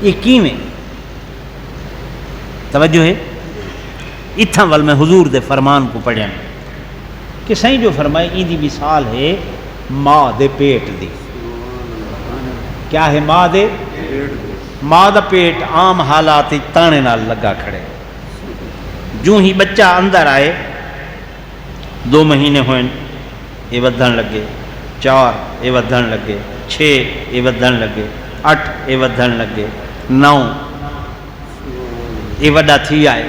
یہ کیویں توجہ ہے اتھا ول میں حضور دے فرمان کو پڑھیں کہ سائیں جو فرمائے این دی مثال ہے ماں دے پیٹ دی کیا ہے ماں دا پیٹ عام حالات تانے نال لگا کھڑے جو ہی بچہ اندر آئے 2 مہینے ہوئے یہ ودھن لگے 4 یہ ودھن لگے 6 یہ ودھن لگے 8 یہ ودھن لگے 9 یہ وڈا تھی آئے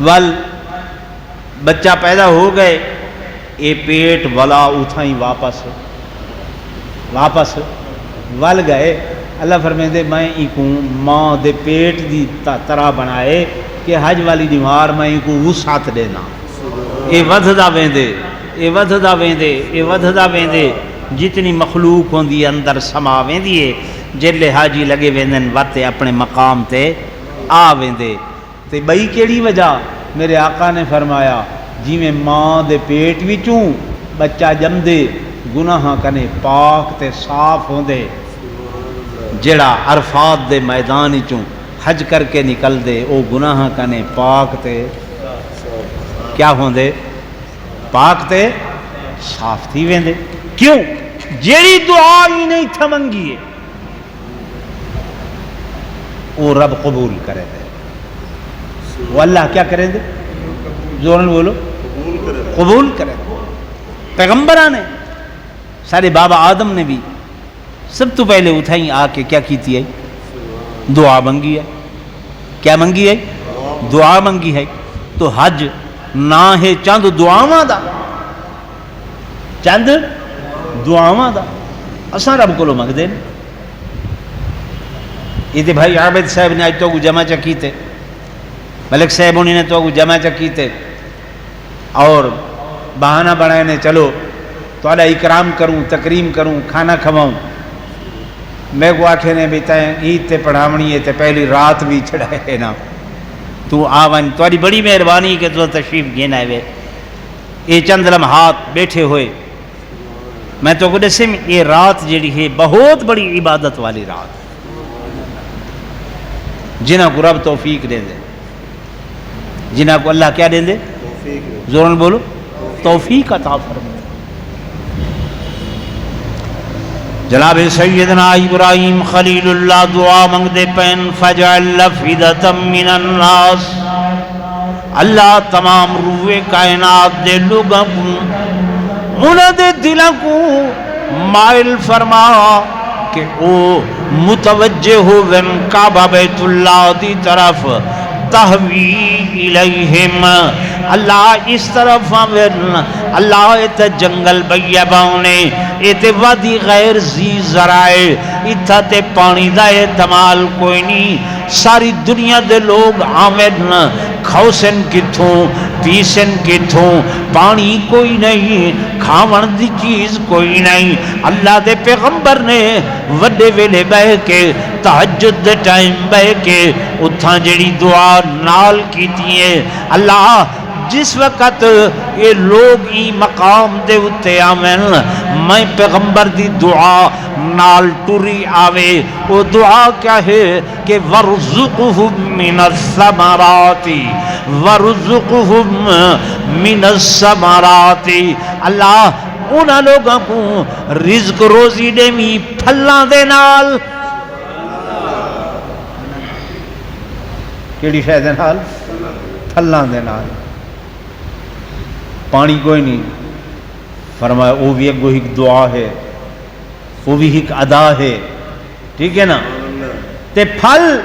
ول بچہ پیدا ہو گئے یہ پیٹ ولا اتھائیں واپس ول گئے اللہ فرمائے دے میں ایک ماں دے پیٹ دی طرح بنائے کہ حج والی دیوار میں ایک وسعت دینا یہ ودھدا ویندے یہ ودھدا ویندے یہ ودھدا ویندے جتنی مخلوق ہوندی اندر سما ویندی ہے جلے حاجی لگے ویندن واتے اپنے مقام تے آ ویندے تے بئی کیڑی وجہ میرے آقا نے فرمایا جی میں ماں دے پیٹ وچوں بچہ جم دے گناہ کنے پاک تے صاف ہوندے جڑا عرفات دے میدان وچوں حج کر کے نکل دے او گناہ کنے پاک تے کیا ہوندے پاک تے صاف تھی ویندے کیوں جیڑی دعا ہی نہیں تھا منگی ہے وہ رب قبول کرے دے وہ اللہ کیا کریں دے زورن بولو قبول کرے پیغمبران نے سارے بابا آدم نے بھی سب تو پہلے اٹھائیں آ کے کیا کیتی ہے دعا منگی ہے کیا منگی ہے دعا منگی ہے تو حج نہ ہے چند دعاواں دا چند دعاواں دا اساں رب کو منگ دیں یہ تے بھائی عابد صاحب نے آج تو کو جمع چکی تے ملک صاحب انہوں نے تو کو جمع چکی تے اور بہانہ بنائے نے چلو تو اللہ اکرام کروں تکریم کروں کھانا کھواؤں میں کو آکھے نے بھی تائیں عید تے پڑھاونی ہے تے پہلی رات بھی چڑھائے نا تو آون تاری بڑی مہربانی کہ تو تشریف گھن آئے یہ چند لمحات بیٹھے ہوئے میں تو کو دسے یہ رات جڑی ہے بہت بڑی عبادت والی رات جنہاں کو رب توفیق دے دے جنہاں کو اللہ کیا دے دے زورن بولو توفیق عطا فرمائے جناب سیدنا ابراہیم خلیل اللہ دعا منگ دے پین فجعل افئدۃ من الناس اللہ تمام روح کائنات دے لوگوں کو انہاں دے دلاں کو مائل فرما کہ او متوجہ ہوون کعبہ بیت اللہ دی طرف تہوی الیہم اللہ اس طرف آمین اللہ ایت جنگل بیابانے ایت وادی غیر زی ذرائع ایتھا تے پانی دا احتمال کوئی نہیں ساری دنیا دے لوگ آمین کھوسن کتھوں پیسن کتھوں پانی کوئی نہیں کھاون دی چیز کوئی نہیں اللہ دے پیغمبر نے وڈے ویلے بہ کے تہجد دے ٹائم بہ کے اتھاں جڑی دعا نال کیتی ہے اللہ جس وقت یہ لوگ ہی مقام دے اتے آمن میں پیغمبر دی دعا نال ٹری آوے وہ دعا کیا ہے کہ وَرْزُقُهُم مِّنَ الثَّمَرَاتِ وَرْزُقُهُم مِّنَ الثَّمَرَاتِ اللہ انہاں لوگوں کو رزق روزی دے می پھلاں دے نال کیڑی شے دے نال پھلاں دے نال پانی کوئی نہیں فرمایا وہ بھی ایک دعا ہے وہ بھی ایک ادا ہے ٹھیک ہے نا تے پھل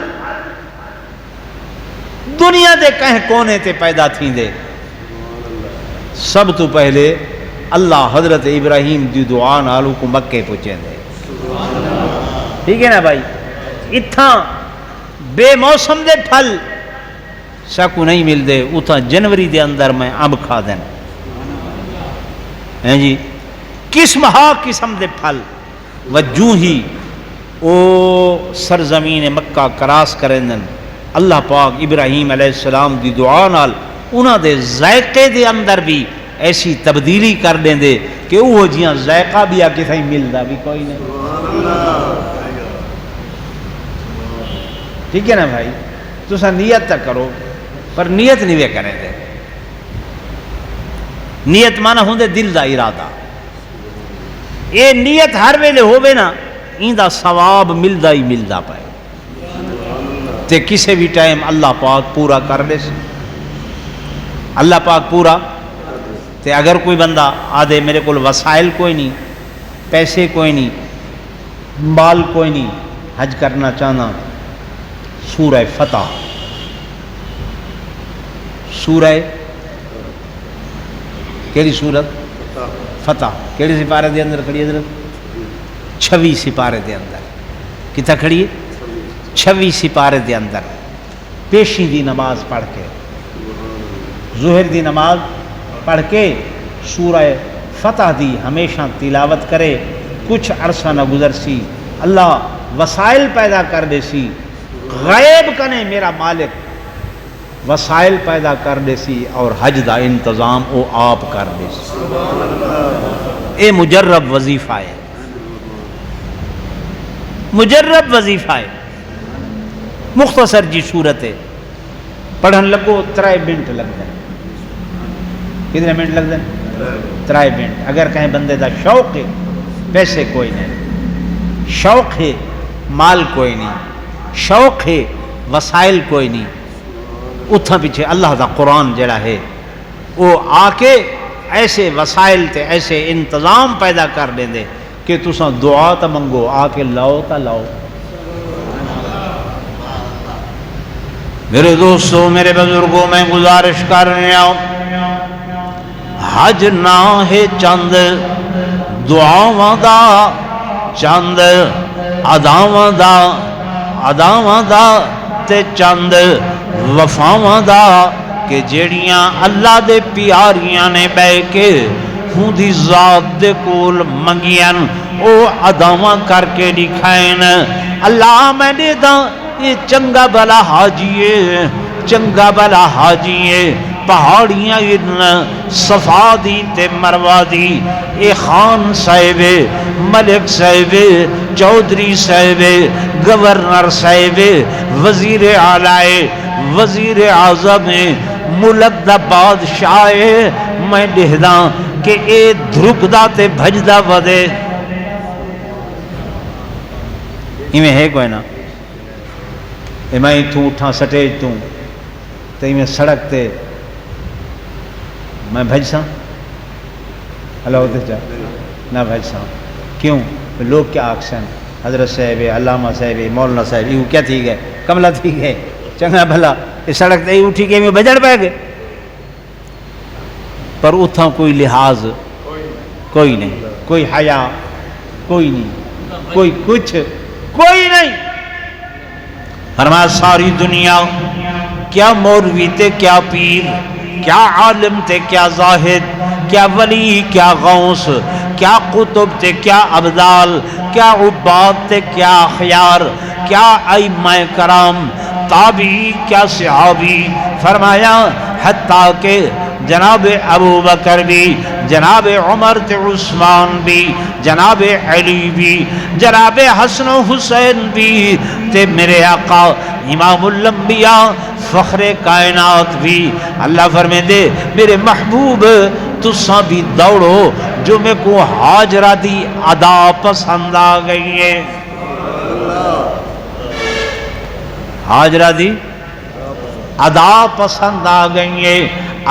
دنیا دے کہیں کونے تے پیدا تھیں دے سب تو پہلے اللہ حضرت ابراہیم دی دعا نالو کو مکے پہنچے دے ٹھیک ہے نا بھائی اتھاں بے موسم دے پھل ساکو نہیں مل دے اتھاں جنوری دے اندر میں امب کھا دیں ہیں جی قسم ہا قسم دے پھل وجوں ہی او سرزمین مکہ کراس کریں دن اللہ پاک ابراہیم علیہ السلام دی دعا نال انہاں دے ذائقے دے اندر بھی ایسی تبدیلی کر دیں دے کہ وہ جیاں ذائقہ بھی آکے تھا ہی ملدا بھی کوئی نہیں ٹھیک ہے نا بھائی تو سا نیت تک کرو پر نیت نہیں وے کریں دے نیت مانا ہوں دے دل دا ارادہ اے نیت ہر ویلے ہوئے نا این دا ثواب ملدا ہی ملدا پائے تے کسے بھی ٹائم اللہ پاک پورا کر دے سی اللہ پاک پورا تے اگر کوئی بندہ آدھے میرے کو وسائل کوئی نہیں پیسے کوئی نہیں مال کوئی نہیں حج کرنا چاہنا سورہ فتح سورہ کیڑی سورت فتح کیڑی سپارے دے اندر کھڑی حضرت 26 سپارے دے اندر کتنا کھڑی ہے 26 سپارے دے اندر پیشی دی نماز پڑھ کے ظہر دی نماز پڑھ کے سورہ فتح دی ہمیشہ تلاوت کرے کچھ عرصہ نہ گزر سی اللہ وسائل پیدا کر دے سی غیب کنے میرا مالک وسائل پیدا کر دے سی اور حج دا انتظام او آپ کر دے سی اے مجرب وظیفہ ہے مجرب وظیفہ ہے مختصر جی صورت ہے پڑھن لگو 3 منٹ لگ دیں کتنے منٹ لگ دیں 3 منٹ اگر کہیں بندے دا شوق ہے پیسے کوئی نہیں شوق ہے مال کوئی نہیں شوق ہے وسائل کوئی نہیں اتھا پیچھے اللہ دا قرآن جڑا ہے وہ آ کے ایسے وسائل تے ایسے انتظام پیدا کر دیں دے کہ تساں دعا تا منگو آ کے لاؤ تا لاؤ میرے دوستوں میرے بزرگوں میں گزارش کر رہے ہوں حج نہ ہے چند دعاواں دا چند اداواں دا تے چند وفاواں دا کہ جیڑیاں اللہ دے پیاریاں نے بہ کے ہوں دی ذات دے کول منگیاں او اداواں کر کے دکھائیں اللہ میں دے دا یہ چنگا بلا حاجیے چنگا بلا حاجیے پہاڑیاں صفا دی تے مروا دی اے خان صاحب ملک صاحب چودھری صاحب گورنر صاحب وزیر اعلی وزیر اعظم ملک دا بادشاہ میں دہدا کہ اے دھرکدا تے بھجدا ودے میں ہے کوئی نا میں اتوں اٹھا سٹیج توں تے میں سڑک تے میں بھج ساں اللہ دے جا نہ بھج ساں کیوں لوگ کیا آکسن حضرت صاحب علامہ صاحب مولانا صاحب یہ کیا تھی گئے کملا تھی گئے چنگا بھلا یہ سڑک تے اٹھی گئے میں بجڑ پہ گئے پر اتھا کوئی لحاظ کوئی نہیں کوئی حیا کوئی نہیں کوئی کچھ کوئی نہیں فرمایا ساری دنیا کیا مولوی تے کیا پیر، کیا عالم تے کیا زاہد، کیا ولی کیا غوث، کیا قطب تے کیا ابدال، کیا عباد تے کیا اخیار، کیا ائمہ کرام، تابعی کیا صحابی، فرمایا حتیٰ کہ جناب ابو بکر بھی، جناب عمر تے عثمان بھی، جناب علی بھی، جناب حسن و حسین بھی تے میرے آقا امام الانبیاء فخر کائنات بھی۔ اللہ فرمائے دے میرے محبوب تساں بھی دوڑو جو میں کو ہاجرہ دی ادا پسند آ گئی ہے، ہاجرہ دی ادا پسند آ گئی ہے،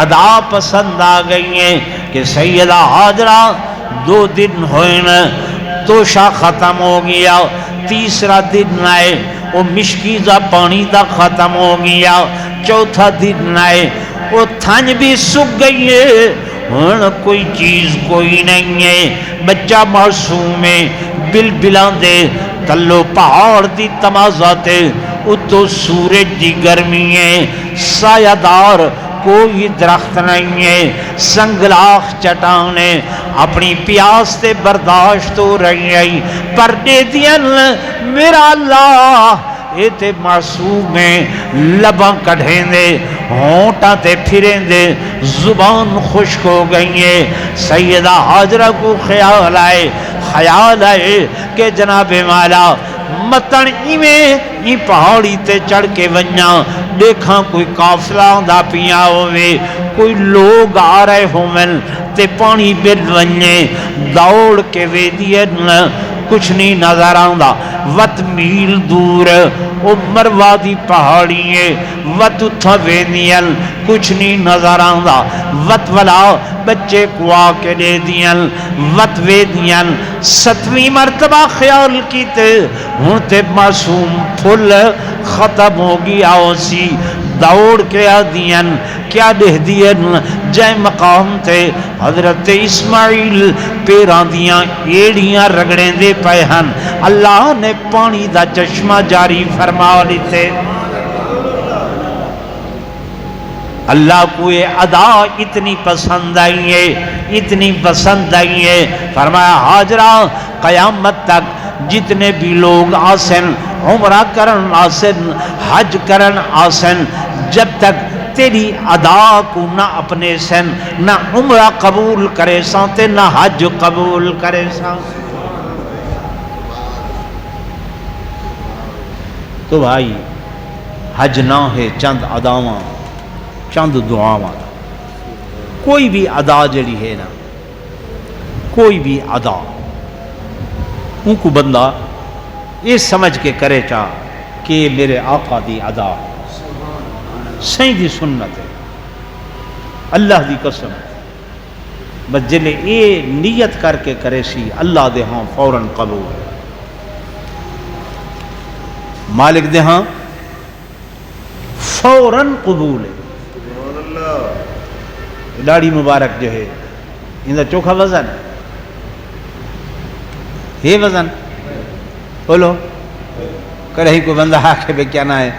ادا پسند آ گئی ہے کہ سیدہ ہاجرہ 2 دن ہوئے نا توشہ ختم ہو گیا، تیسرا دن آئے وہ مشکیزہ پانی دا ختم ہو گیا، چوتھا دن آئے وہ تھنج بھی سک گئی ہے، ہن کوئی چیز کوئی نہیں ہے، بچہ معصوم ہے، بلبلان دے تلو پہاڑ دی تمازاتے اتو سورج دی گرمی ہے، سایہ دار کوئی درخت نہیں ہے، سنگلاخ چٹانے اپنی پیاس تے برداشت ہو رہی ہے، پر دے دین میرا اللہ اے تے معصوم ہے، لباں کڑھیں دے ہونٹاں تے پھریں دے زبان خشک ہو گئی ہے۔ سیدہ ہاجرہ کو خیال آئے کہ جناب مولا متن ایویں ای پہاڑی تے چڑھ کے ونجاں دیکھاں کوئی قافلہ دا پیا ہوئے، کوئی لوگ آ رہے ہومن تے پانی بل ونجے، دوڑ کے ویدین کچھ نہیں نظر آندا، وت میل دور او مروا دی پہاڑی ہے، وت اتھا ویدین کچھ نہیں نظر آندا، وت والا بچے کو آ کے دے دین، وت ویدین 7ویں مرتبہ خیال کیتے ہوں تے معصوم پھل ختم ہو گیا اسی، دوڑ کے آدین کیا دہ دین جائے مقام تے حضرت اسماعیل پیران دیاں ایڑیاں رگڑیں دے پائے ہن، اللہ نے پانی دا چشمہ جاری فرما لیتے۔ اللہ کو یہ ادا اتنی پسند آئی ہے، اتنی پسند آئی ہے، فرمایا ہاجرہ قیامت تک جتنے بھی لوگ آسن، عمرہ کرن آسن، حج کرن آسن، جب تک تیری ادا کو نہ اپنے سن، نہ عمرہ قبول کرے سانتے نہ حج قبول کرے سانتے۔ تو بھائی حج نہ ہے چند اداواں، چند دعاواں، کوئی بھی ادا جڑی ہے نا، کوئی بھی ادا ان کو بندہ یہ سمجھ کے کرے چاہ کہ میرے آقا دی ادا سہیں دی سنت ہے، اللہ دی قسم بس جلے اے نیت کر کے کرے سی اللہ دے ہاں فوراً قبول، مالک دے ہاں فوراً قبول ہے۔ داڑھی مبارک جو ہے ان کا چوکھا وزن ہے، وزن بولو کہیں کوئی بندہ آکھے بے کیا نہ ہے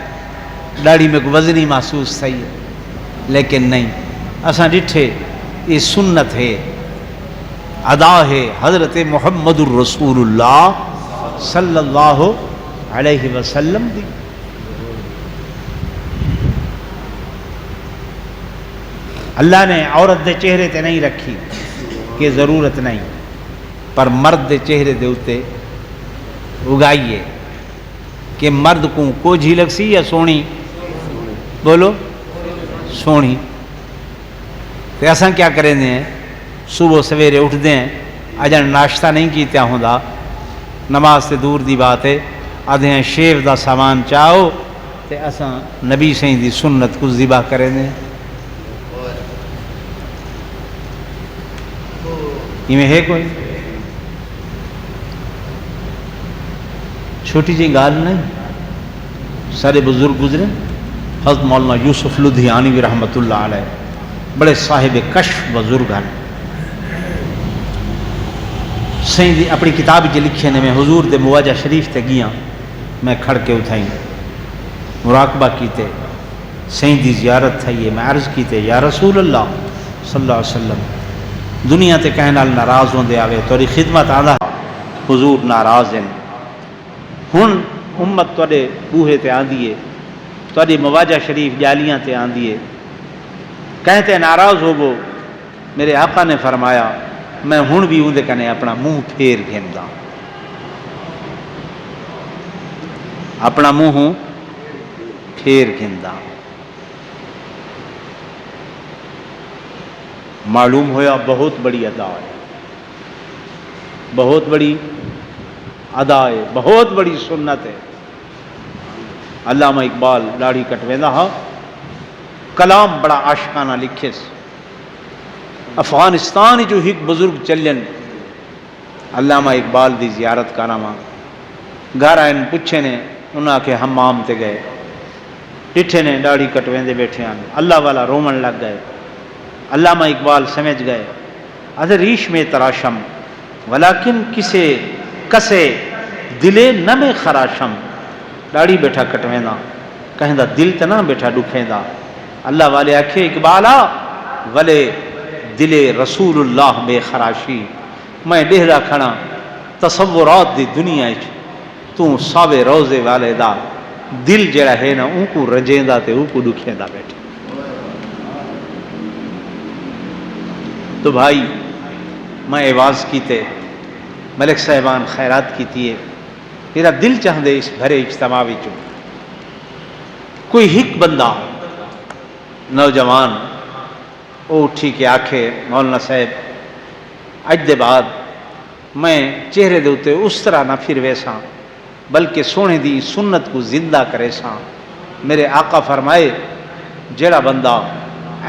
داڑھی میں کوئی وزنی محسوس تھی ہے، لیکن نہیں، اساں ڈٹھے یہ سنت ہے، ادا ہے حضرت محمد الرسول اللہ صلی اللہ علیہ وسلم دی۔ اللہ نے عورت دے چہرے تے نہیں رکھی کہ ضرورت نہیں، پر مرد دے چہرے دے اتے اگائیے کہ مرد کو جھلک سی یا سونی، بولو سونی، تو ایسا کیا کریں دیں صبح سویرے اٹھ دیں اجن ناشتہ نہیں کیتا ہوندا، نماز سے دور دی بات ہے، آدھے شیو دا سامان چاہو تے اساں نبی سہیں دی سنت کو ذبح کریں دیں، میں ہے کوئی چھوٹی جی گال نہیں، سارے بزرگ گزرے، حضرت مولانا یوسف لدھیانی بھی رحمت اللہ علیہ بڑے صاحب کشف بزرگ ہیں، سہیں دی اپنی کتاب جو لکھے نے میں حضور دے مواجہ شریف تے گیاں، میں کھڑ کے اٹھائیں مراقبہ کیتے، سائیں دی زیارت تھئی ہے، میں عرض کی تے یا رسول اللہ صلی اللہ علیہ وسلم دنیا تے کہنے نال ناراض ہوندے آوے توری خدمت آندا حضور ناراض ہیں، ہن امت تواڈے بوہے تے آندی ہے، تواڈی مواجہ شریف جالیاں تے آندی ہے، کہتے ناراض ہوو، میرے آقا نے فرمایا میں ہن بھی اندے کنے اپنا منہ پھیر گھندا، اپنا منہ پھیر گھندا۔ معلوم ہویا بہت بڑی ادا ہے، بہت بڑی ادا ہے، بہت بڑی سنت ہے۔ علامہ اقبال داڑھی کٹویندا ہا، کلام بڑا عاشقانہ لکھے سے، افغانستان جو ایک بزرگ چلن علامہ اقبال دی زیارت کراواں، گھر آئے پوچھے نے انہاں کے حمام تے گئے، ڈٹھے نے داڑھی کٹویندے بیٹھے ہیں، اللہ والا رومن لگ گئے۔ علامہ اقبال سمجھ گئے اگر ریش میں تراشم ولیکن کسے دلے نہ میں خراشم، داڑھی بیٹھا کٹویندا کہندا دل تے نہ بیٹھا ڈکھیندا، اللہ والے آکھے اقبالا ولے دلے رسول اللہ بے خراشی، میں ڈہرا کھڑا تصورات دی دنیا وچ تو ساوے روزے والے دا دل جڑا ہے نا اون کو رجیندا تے اون کو ڈکھیندا بیٹھا۔ تو بھائی میں آواز کیتے ملک صاحبان خیرات کیتی ہے، میرا دل چاہدے اس بھرے اجتماع وچوں کوئی ایک بندہ نوجوان او اٹھی کے آکھے مولانا صاحب اج دے بعد میں چہرے دے اتے اس طرح نہ پھر ویساں بلکہ سونے دی سنت کو زندہ کرے ساں۔ میرے آقا فرمائے جڑا بندہ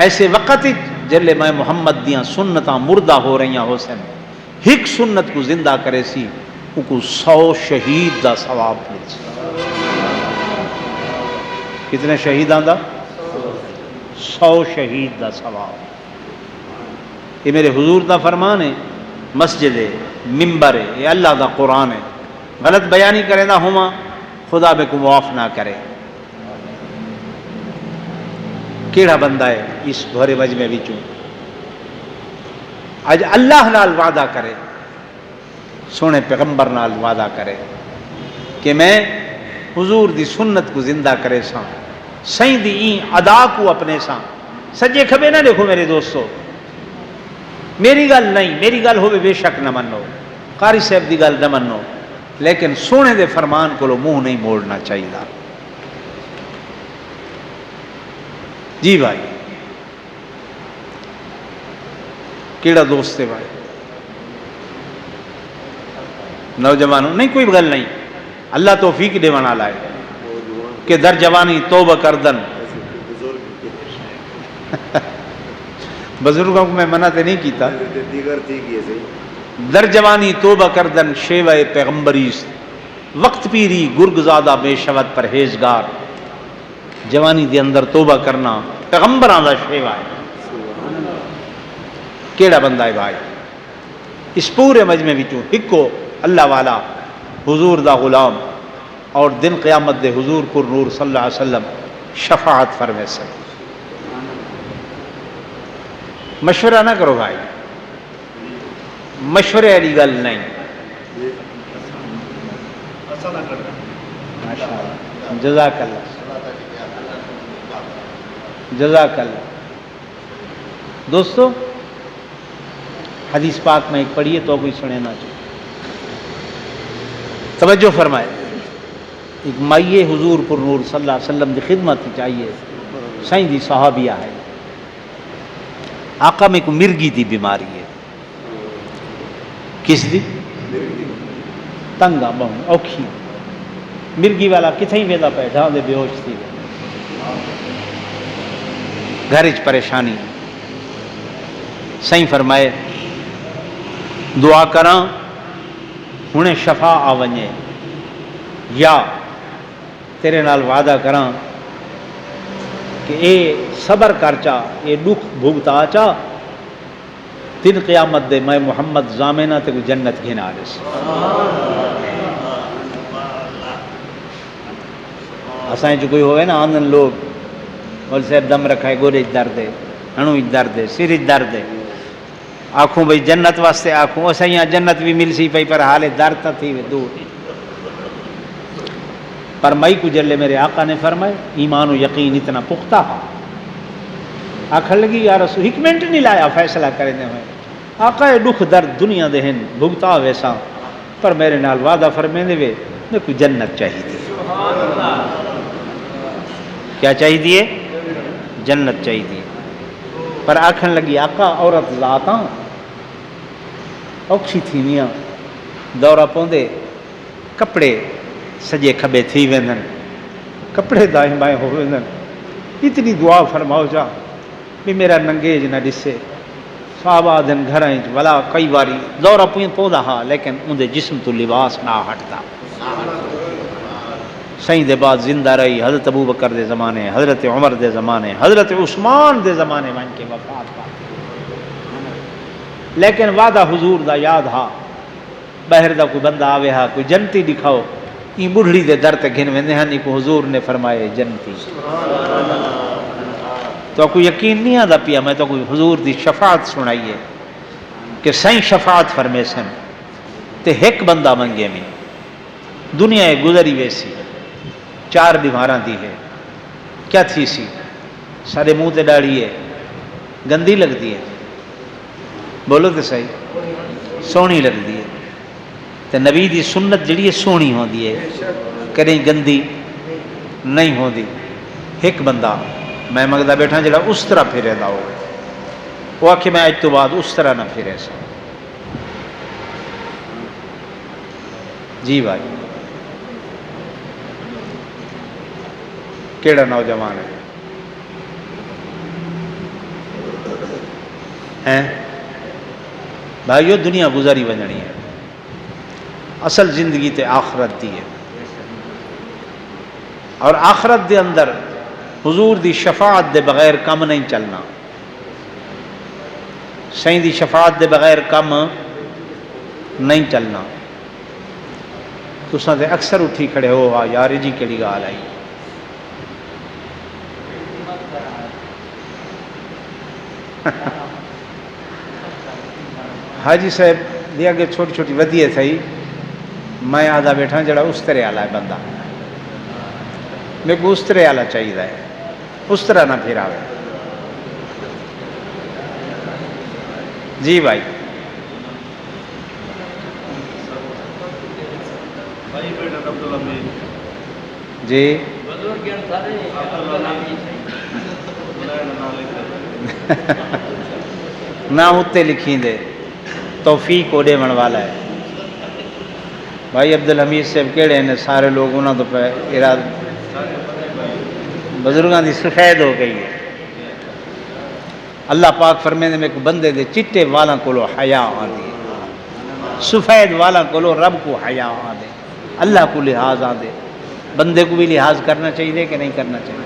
ایسے وقت جلے میں محمد دیاں سنتاں مردہ ہو رہی ہو سن ایک سنت کو زندہ کرے سی ان کو 100 شہید دا ثواب مل سی۔ کتنے شہیدان دا؟ 100 شہید دا ثواب۔ یہ میرے حضور دا فرمان ہے، مسجد ہے، ممبر ہے، یہ اللہ دا قرآن ہے، غلط بیانی کرے نہ ہما خدا بے کو معاف نہ کرے۔ کیڑا بندہ ہے اس بھرے مجمع وچوں اج اللہ نال وعدہ کرے، سونے پیغمبر نال وعدہ کرے کہ میں حضور دی سنت کو زندہ کرے ساں، سائیں دی این ادا کو اپنے ساں۔ سجے کھبے نہ دیکھو میرے دوستو، میری گل نہیں، میری گل ہوئے بے شک نہ منو، قاری صاحب دی گل نہ منو، لیکن سونے دے فرمان کو لو منہ نہیں موڑنا چاہیے۔ جی بھائی کیڑا دوست ہے بھائی؟ نوجوانوں نہیں کوئی گل نہیں، اللہ توفیق دے والا لائے کہ در جوانی توبہ کردن۔ بزرگوں کو میں منع تے نہیں کیتا، در جوانی توبہ کردن شیوہ پیغمبریست، وقت پیری گرگ زادہ بے شود پرہیزگار۔ جوانی دے اندر توبہ کرنا پیغمبران دا شیوہ ہے۔ کیڑا بندہ ہے بھائی اس پورے مجمع وچوں ہکو اللہ والا حضور دا غلام اور دن قیامت دے حضور پر نور صلی اللہ علیہ وسلم شفاعت فرمے سے؟ مشورہ نہ کرو بھائی، مشورے والی گل نہیں۔ جزاک اللہ، جزاک اللہ۔ دوستو حدیث پاک میں ایک پڑھیے تو کوئی سنے نہ چاہیے، توجہ فرمائے۔ ایک مائیے حضور پر نور صلی اللہ علیہ وسلم دی خدمت چاہیے، سائیں دی صحابیہ ہے، آقا میں کو مرگی دی بیماری ہے۔ کس دی؟ تنگا بہن اوکھی مرگی والا کتھیں ویدا پہ ڈھاں دے بے ہوش تھی گھر وچ پریشانی۔ سائیں فرمائے دعا کراں ہنے شفا آ ونجے، یا تیرے نال وعدہ کراں کہ اے صبر کر چا، اے دکھ بھگتا چا، دن قیامت دے میں محمد زامینہ تے کو جنت گھنا رس۔ اسائیں جو کوئی ہوئے نا آندن لوگ مول صاحب دم رکھا ہے، گورے درد ہے، ہنو درد ہے، سر درد ہے، آنکھوں بھئی جنت واسطے آنکھوں اسا یہاں جنت بھی مل سی پئی پر حال درد تھی دور پر مئی کو جلے میرے آقا نے فرمائے ایمان و یقین اتنا پختہ آکھن لگی یا رسول ایک منٹ نہیں لایا فیصلہ کرنے میں آقا یہ دکھ درد دنیا دے ہیں بھگتا ویسا پر میرے نال وعدہ فرمیندے وے میں کوئی جنت چاہیے دی کیا چاہیے دیے جنت چاہیے دی پر آکھن لگی آقا عورت ذاتاں اوکھی تھی میاں دورہ پوندے کپڑے سجے کھبے تھی ویندن کپڑے دائیں بائیں ہو ویندن اتنی دعا فرماؤ جا بھی میرا ننگیج نہ ڈسے صحابہ دن گھریں ولا کئی باری دورہ پوندا ہاں لیکن اندے جسم تو لباس نہ ہٹتا سائیں دے بعد زندہ رہی حضرت ابو بکر دے زمانے حضرت عمر دے زمانے حضرت عثمان دے زمانے ون کے وفات پاتی لیکن وعدہ حضور دا یاد ہا بہر دا کوئی بندہ آوے ہا کوئی جنتی دکھاؤ یہ بڑھڑی دے در تے گھن ویندے ہن کو حضور نے فرمائے جنتی تو کوئی یقین نہیں آتا پیا میں تو کوئی حضور دی شفاعت سنائیے کہ سائیں شفاعت فرمے سن تے ایک بندہ منگے میں دنیا گزری ویسی 4 دیواراں دی ہے کیا تھی سی سارے منہ تے ڈاڑی ہے گندی لگتی ہے بولو تو صحیح سونی لگتی ہے تے نبی دی سنت جڑی ہے سونی ہوندی ہے کریں گندی نہیں ہوندی ایک بندہ میں منگتا بیٹھا جڑا اس طرح پھرے دا ہو وہ آکھے میں اج تو بعد اس طرح نہ پھرے سا جی بھائی کیڑا نوجوان ہے بھائیو دنیا گزاری ونجنی ہے اصل زندگی تے آخرت دی ہے اور آخرت دے اندر حضور دی شفاعت دے بغیر کم نہیں چلنا سائیں دی شفاعت دے بغیر کم نہیں چلنا تساں تے اکثر اٹھی کھڑے ہو ہاں یار جی کیڑی گال آئی حاجی صاحب دی اگے چھوٹی چھوٹی ودیے تھئی میں آدھا بیٹھا جڑا اس طرح والا ہے بندہ میرے کو اس طرح والا چاہیے ہے اس طرح نہ پھراوے جی بھائی جی نہ اتنے لکھی دے توفیق وہ دیون والا ہے بھائی عبدالحمید صاحب کہڑے ہیں سارے لوگ انہوں تو پہ اراد بزرگاں دی سفید ہو گئی ہے اللہ پاک فرمیندے میں کو بندے دے چٹے والاں کولو حیا آندی سفید والاں کولو رب کو حیا آندے اللہ کو لحاظ آندے بندے کو بھی لحاظ کرنا چاہیے کہ نہیں کرنا چاہیے